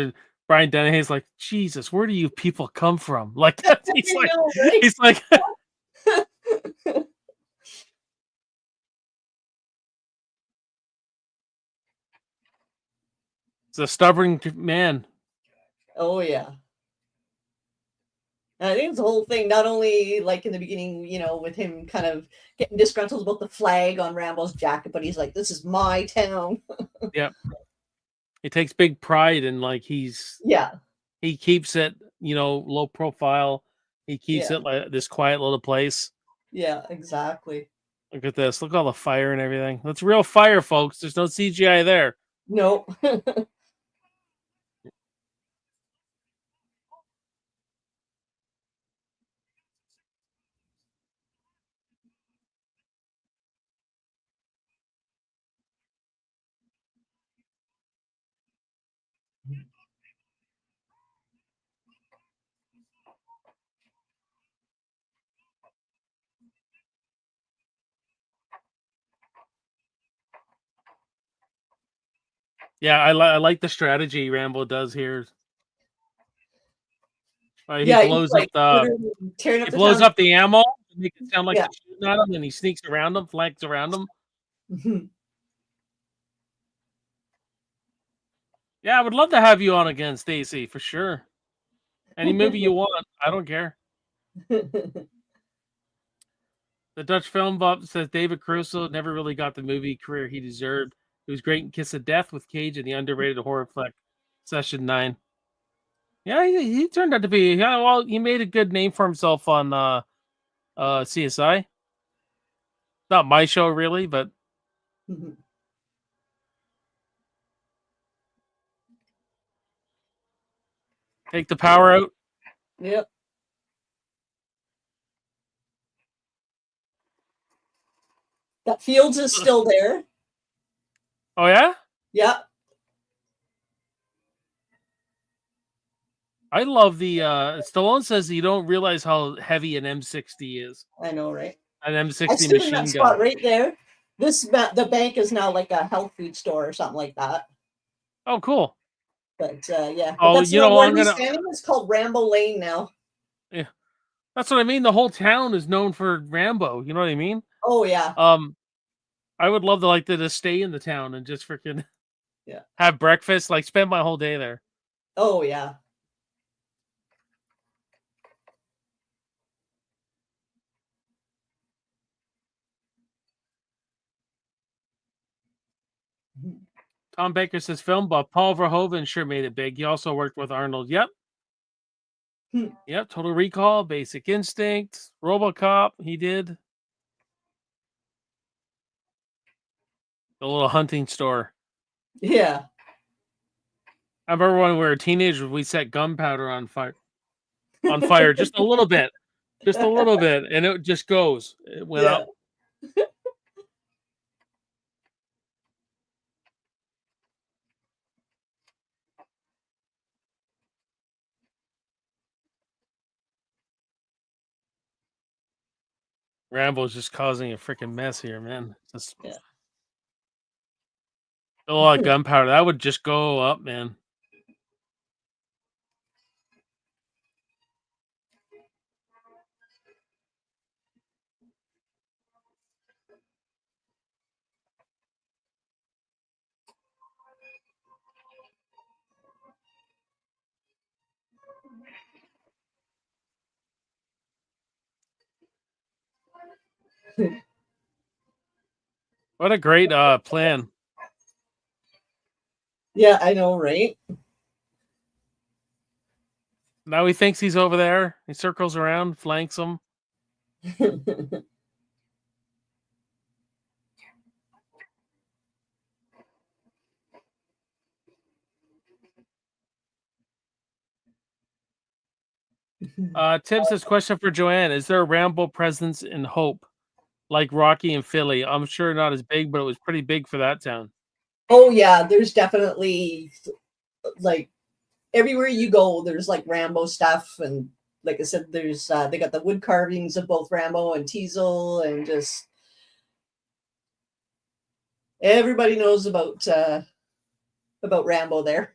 Brian Dennehy's like, Jesus, where do you people come from? Like he's I like, know, right? he's like, it's a stubborn man. Oh, yeah. I think it's the whole thing, not only like in the beginning, with him kind of getting disgruntled about the flag on Rambo's jacket, but he's like, this is my town. Yep. He takes big pride in like Yeah, he keeps it, low profile. He keeps yeah, it like this quiet little place. yeah, exactly. Look at this. Look at all the fire and everything. That's real fire, folks. There's no CGI there. Nope. Yeah, I like the strategy Rambo does here. He Yeah, he's blows up like literally tearing up he the blows town. up the ammo to make it sound like Yeah. he's shooting at him, and he sneaks around him, flanks around him. Yeah, I would love to have you on again, Stacy, for sure. Any movie you want, I don't care. The Dutch Film Buff says David Caruso never really got the movie career he deserved. He was great in Kiss of Death with Cage and the underrated horror flick Session 9. Yeah, he turned out to be. Yeah, well, he made a good name for himself on CSI. Not my show really, but Take the power out. Yep. That Fields is still there. Oh yeah. Yep. I love the Stallone says you don't realize how heavy an M60 is. I know, right? An I M60 stood in that machine spot gun. right there. The bank is now like a health food store or something like that. Oh, cool. But yeah, but Oh, that's you know, where I'm he's gonna. standing. It's called Rambo Lane now. Yeah, that's what I mean. The whole town is known for Rambo. You know what I mean? Oh yeah, I would love to just stay in the town and just freaking yeah. have breakfast, like spend my whole day there. Oh yeah. Tom Baker says film buff. Paul Verhoeven sure made it big. He also worked with Arnold. Yep. Yep. Total Recall, Basic Instinct, RoboCop. He did. The little hunting store. Yeah. I remember when we were teenagers, we set gunpowder on fire. On fire, just a little bit. Just a little bit. And it just goes. It went Yeah. up. Rambo's just causing a freaking mess here, man. Just Yeah. a lot of gunpowder. That would just go up, man. What a great plan. Yeah, I know, right? Now he thinks he's over there. He circles around, flanks him. Tim says, question for Joanne. Is there a Rambo presence in Hope? Like Rocky and Philly? I'm sure not as big, but it was pretty big for that town. Oh yeah, there's definitely like everywhere you go, there's like Rambo stuff, and like I said, there's they got the wood carvings of both Rambo and Teasel, and just everybody knows about Rambo there.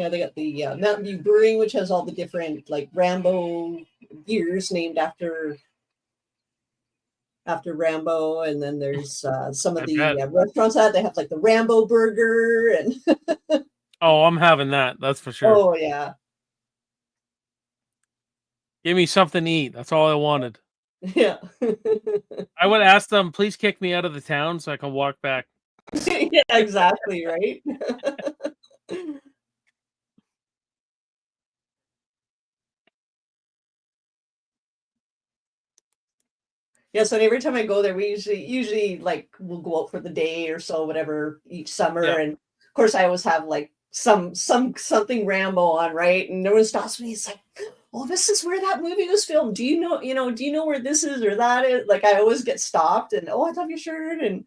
Yeah, they got the Mountain View Brewing, which has all the different like Rambo beers named after Rambo, and then there's some of I the bet. restaurants that they have like the Rambo burger, and Oh, I'm having that. That's for sure. oh yeah, Give me something to eat. That's all I wanted. yeah, I would ask them, please kick me out of the town so I can walk back. yeah, exactly, right. Yeah, so every time I go there, we usually like we'll go out for the day or so, whatever, each summer. Yeah. And of course I always have like something Rambo on, right? And no one stops me. It's like, oh, this is where that movie was filmed. Do you know where this is or that is? Like I always get stopped and oh, I love your shirt. And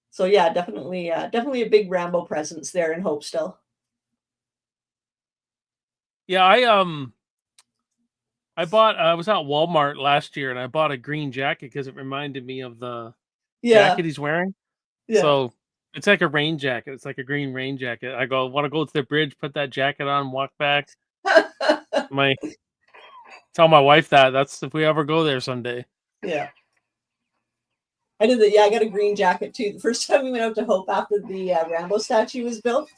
so yeah, definitely a big Rambo presence there in Hope still. Yeah, I was at Walmart last year and I bought a green jacket because it reminded me of the Yeah, jacket he's wearing. yeah. So it's like a rain jacket. It's like a green rain jacket. I want to go to the bridge, put that jacket on, walk back. Tell my wife that's if we ever go there someday. Yeah. I did that. Yeah, I got a green jacket too. The first time we went out to Hope after the Rambo statue was built.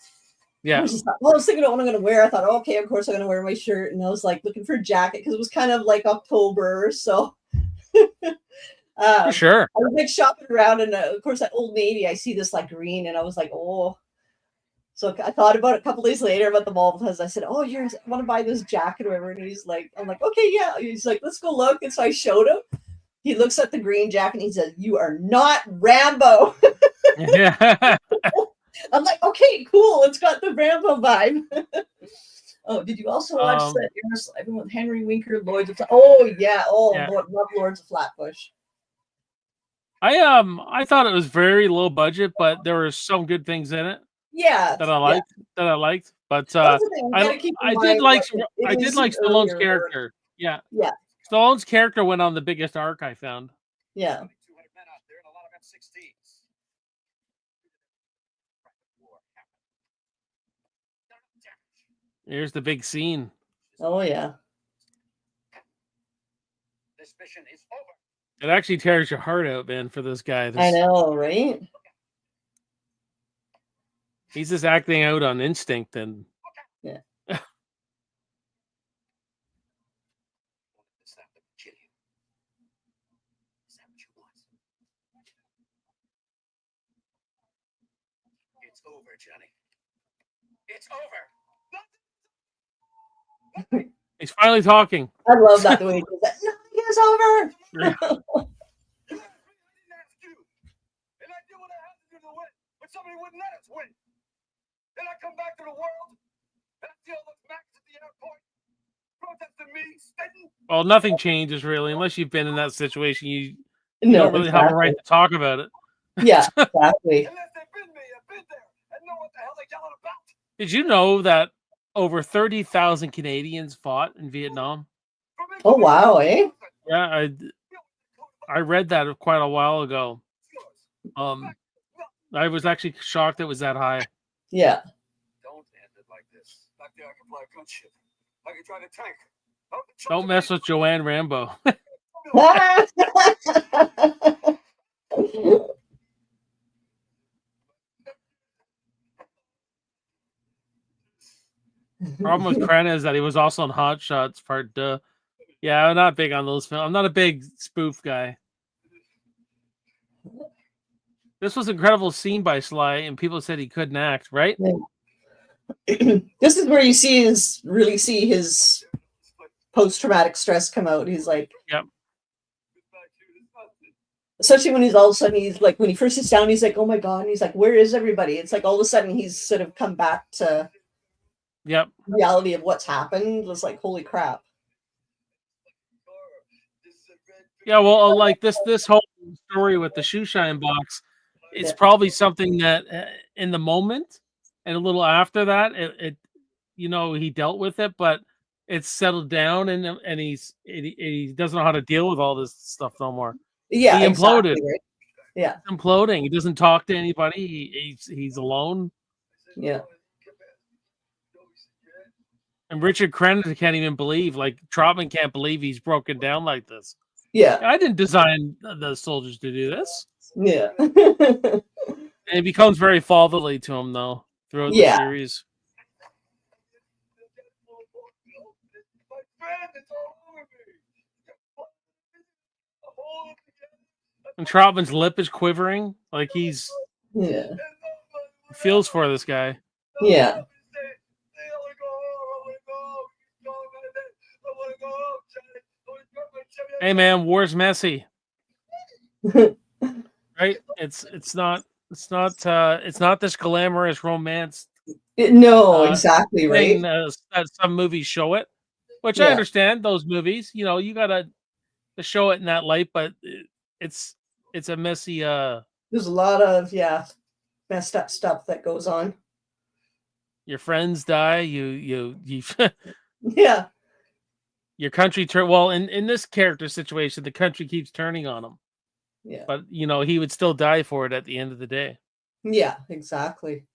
Yeah. I was thinking about what I'm going to wear. I thought, oh, okay, of course I'm going to wear my shirt. And I was like looking for a jacket because it was kind of like October. So For sure. I was like shopping around, and of course at Old Navy, I see this like green, and I was like, oh. So I thought about it a couple days later about the mall because I said, oh, here, I want to buy this jacket or whatever. And he's like, I'm like, okay, yeah. He's like, let's go look. And so I showed him. He looks at the green jacket and he says, you are not Rambo. Yeah. I'm like, okay, cool. It's got the Rambo vibe. Oh, did you also watch that Air with Henry Winkler, Lords of Oh, yeah. Oh, Yeah. Love Lords of Flatbush. I thought it was very low budget, but there were some good things in it. Yeah. That I liked. But I did like Stallone's character. Yeah. Yeah. Stallone's character went on the biggest arc I found. Yeah. 200 men out there and a lot of M16s. Here's the big scene. Oh, yeah. This mission is over. It actually tears your heart out, man, for this guy. I know, right? He's just acting out on instinct and yeah. It's over, Johnny. It's over. He's finally talking. I love that the way he does that. Nothing is over. Yeah. Somebody wouldn't let us win. Then I come back to the world and I see all those Macs at the airport protesting me, spitting. Well, nothing changes really unless you've been in that situation. You don't really have a right to talk about it. Yeah, exactly. Unless they've been me, I've been there and know what the hell they're yelling about. Did you know that over 30,000 Canadians fought in Vietnam? Oh wow, eh? Yeah, I read that quite a while ago. I was actually shocked it was that high. Yeah. Don't end it like this. Back there I can fly a gunship. I can drive a tank. Don't mess with Joanne Rambo. Problem with Krenna is that he was also in Hot Shots Part Duh. Yeah, I'm not big on those films. I'm not a big spoof guy. This was an incredible scene by Sly, and people said he couldn't act, right? This is where you really see his post-traumatic stress come out. He's like, yep. Especially when he's all of a sudden, he's like, when he first sits down, he's like, oh my God. And he's like, where is everybody? It's like all of a sudden he's sort of come back to reality of what's happened. It's like, holy crap. Yeah, well, like this whole story with the shoe shine box, it's probably something that in the moment and a little after that, it he dealt with it, but it's settled down and he doesn't know how to deal with all this stuff no more. Yeah, he imploded. Exactly, right? Yeah, he's imploding. He doesn't talk to anybody. He's alone. Yeah. And Richard Crenna can't even believe, like Trotman can't believe he's broken down like this. Yeah, I didn't design the soldiers to do this. Yeah. And it becomes very fatherly to him, though, throughout the series. And Trotman's lip is quivering, like he's feels for this guy. Yeah. Hey man, war's messy. Right? It's not this glamorous romance. No, exactly right. That some movies show it, which I understand. Those movies, you gotta show it in that light, but it's a messy. There's a lot of messed up stuff that goes on. Your friends die. You yeah. Your country well in this character situation, the country keeps turning on him. Yeah. But he would still die for it at the end of the day. Yeah, exactly.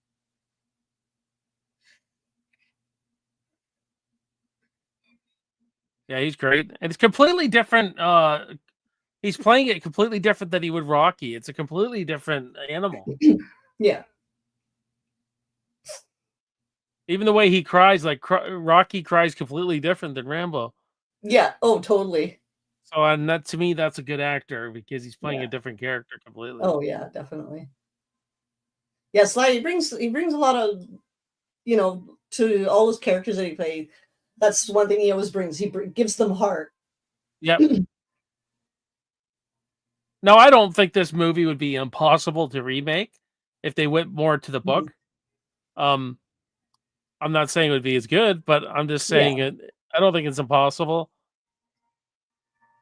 Yeah, he's great. And it's completely different. He's playing it completely different than he would Rocky. It's a completely different animal. Yeah. Even the way he cries, like Rocky cries completely different than Rambo. Yeah. Oh, totally. So, and that to me, that's a good actor because he's playing Yeah. a different character completely. Oh yeah, definitely. Yeah, Sly, he brings a lot of, to all those characters that he played. That's one thing he always brings. He gives them heart. Yep. Now, I don't think this movie would be impossible to remake if they went more to the book. Um, I'm not saying it would be as good, but I'm just Yeah. saying it. I don't think it's impossible.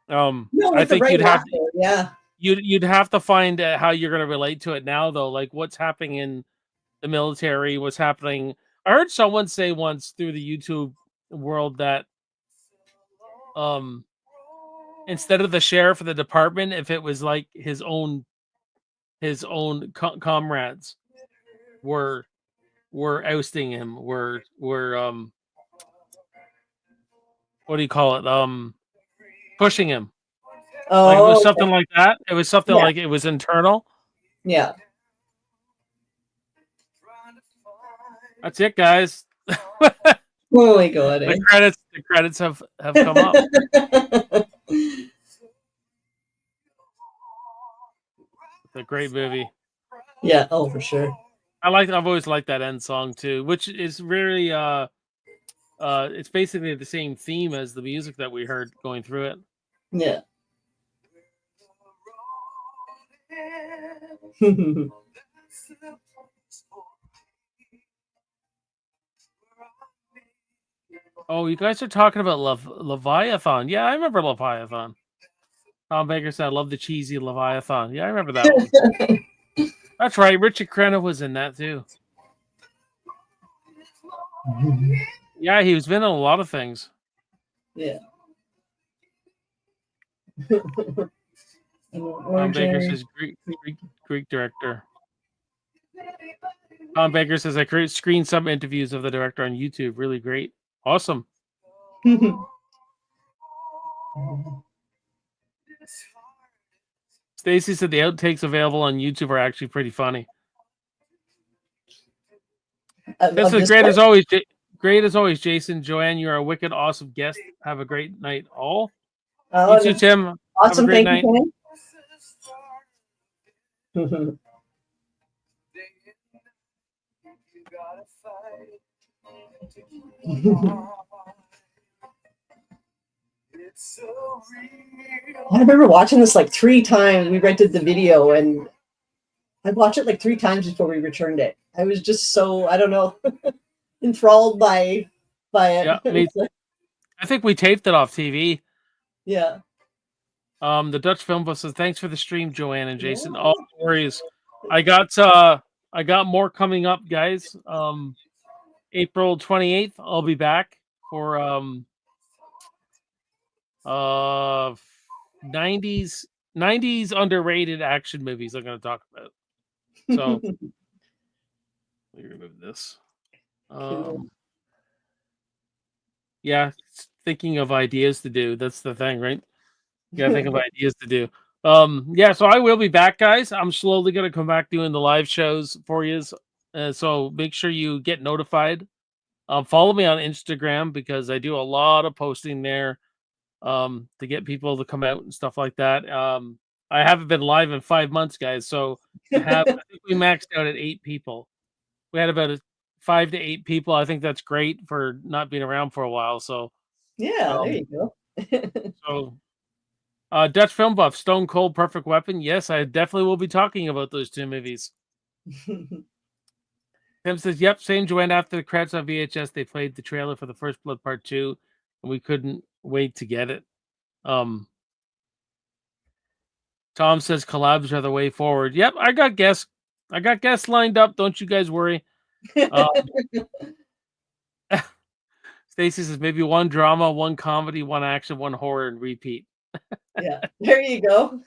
No, I with the think right you'd have actor. Yeah. you'd have to find how you're going to relate to it now, though. Like what's happening in the military, what's happening. I heard someone say once through the YouTube world that um instead of the sheriff of the department, if it was like his own comrades were ousting him, were what do you call it? Pushing him. Like it was Oh, something like that. It was something yeah. like it was internal. Yeah. That's it, guys. Holy God. The credits have come up. It's a great movie. Yeah. Oh, for sure. I've always liked that end song too, which is really it's basically the same theme as the music that we heard going through it. Yeah. Oh, you guys are talking about Leviathan. Yeah, I remember Leviathan. Tom Baker said, I love the cheesy Leviathan. Yeah, I remember that one. That's right. Richard Crenna was in that too. Yeah, he was been in a lot of things. Yeah. Tom Baker says Greek director. Tom Baker says I screened some interviews of the director on YouTube. Really great. Awesome. Stacy said the outtakes available on YouTube are actually pretty funny. This is great as always. Great as always, Jason. Joanne, you are a wicked awesome guest. Have a great night, all. You too, Tim. Awesome. Have a great Thank night. you. I remember watching this like 3 times. We rented the video and I watched it like 3 times before we returned it. I was just so, I don't know, enthralled by it. Yeah, I think we taped it off TV. Yeah. The Dutch Film Buff says thanks for the stream, Joanne and Jason. All worries. I got more coming up, guys. April 28th, I'll be back for 90s underrated action movies I'm going to talk about. So let me remove this. Yeah, thinking of ideas to do. That's the thing, right? You gotta think of ideas to do. Yeah, so I will be back, guys. I'm slowly gonna come back doing the live shows for you. So make sure you get notified. Follow me on Instagram because I do a lot of posting there to get people to come out and stuff like that. I haven't been live in 5 months, guys. So I think we maxed out at 8 people. We had about 5 to 8 people. I think that's great for not being around for a while. So yeah, there you go. So Dutch Film Buff, Stone Cold Perfect Weapon. Yes, I definitely will be talking about those 2 movies. Tim says, yep, same Joanne. After the credits on VHS, they played the trailer for the First Blood Part 2, and we couldn't wait to get it. Tom says collabs are the way forward. Yep, I got guests lined up. Don't you guys worry. Stacy says maybe 1 drama, 1 comedy, 1 action, 1 horror, and repeat. Yeah, there you go.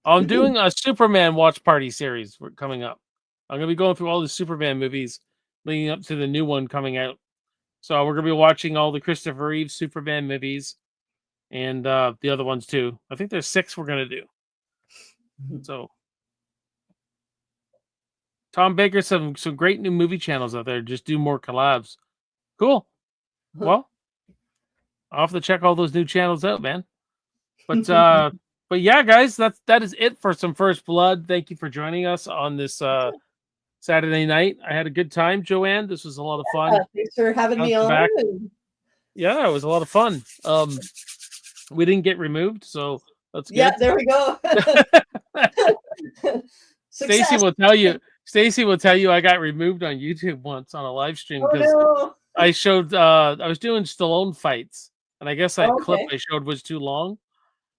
I'm doing a Superman watch party series coming up. I'm going to be going through all the Superman movies leading up to the new one coming out. So we're going to be watching all the Christopher Reeve Superman movies and the other ones too. I think there's 6 we're going to do. So Tom Baker, some great new movie channels out there. Just do more collabs. Cool. Well, I'll have to check all those new channels out, man. But but yeah, guys, that is it for some First Blood. Thank you for joining us on this Saturday night. I had a good time, Joanne. This was a lot of fun. Thanks for having me on. Back. Yeah, it was a lot of fun. We didn't get removed, so that's good. Yeah, there we go. Stacy will tell you. Stacy will tell you I got removed on YouTube once on a live stream because I showed I was doing Stallone fights, and I guess that clip I showed was too long.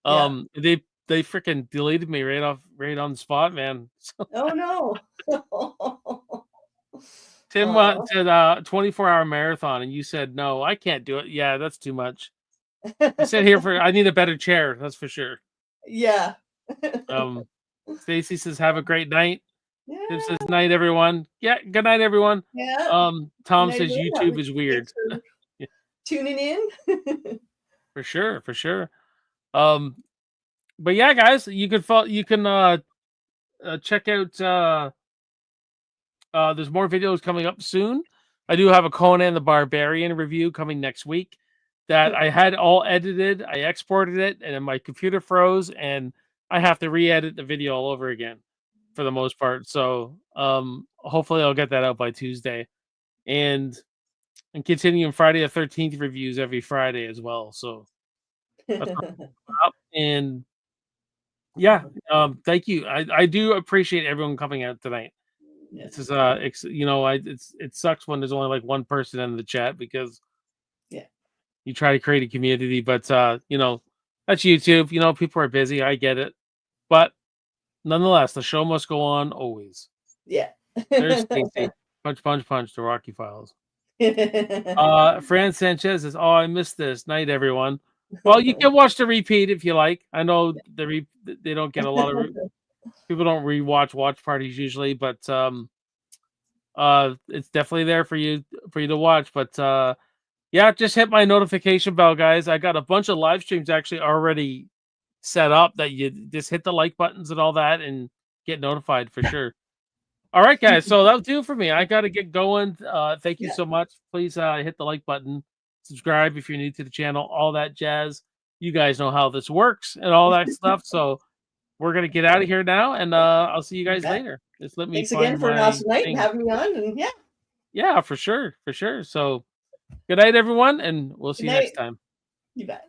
They freaking deleted me right on the spot, man. Oh no. Tim went to the 24-hour marathon, and you said no, I can't do it. Yeah, that's too much. I said I need a better chair. That's for sure. Yeah. Stacy says, have a great night. Yeah. Tim says, night, everyone. Yeah, good night, everyone. Yeah. Tom says YouTube is weird. Tuning in. For sure. But yeah, guys, you can check out there's more videos coming up soon. I do have a Conan the Barbarian review coming next week that I had all edited. I exported it, and then my computer froze, and I have to re-edit the video all over again for the most part. So hopefully I'll get that out by Tuesday. And continuing Friday the 13th reviews every Friday as well. So that's up. And yeah, thank you. I do appreciate everyone coming out tonight. This is it sucks when there's only like one person in the chat because you try to create a community, but that's YouTube. People are busy. I get it, but nonetheless, the show must go on always. Yeah. There's Stacey. Punch. The Rocky Files. Fran Sanchez says, "Oh, I missed this. Night, everyone." Well, you can watch the repeat if you like. I know they don't get a lot of people don't rewatch watch parties usually, but it's definitely there for you to watch. But yeah, just hit my notification bell, guys. I got a bunch of live streams actually already set up that you just hit the like buttons and all that and get notified for sure. All right, guys. So that'll do for me. I got to get going. Thank you so much. Please hit the like button, subscribe if you're new to the channel, all that jazz. You guys know how this works and all that stuff. So we're gonna get out of here now, and I'll see you guys later. Just let me. Thanks again for an awesome night and having me on. And yeah, for sure. So good night, everyone, and we'll see you next time. You bet.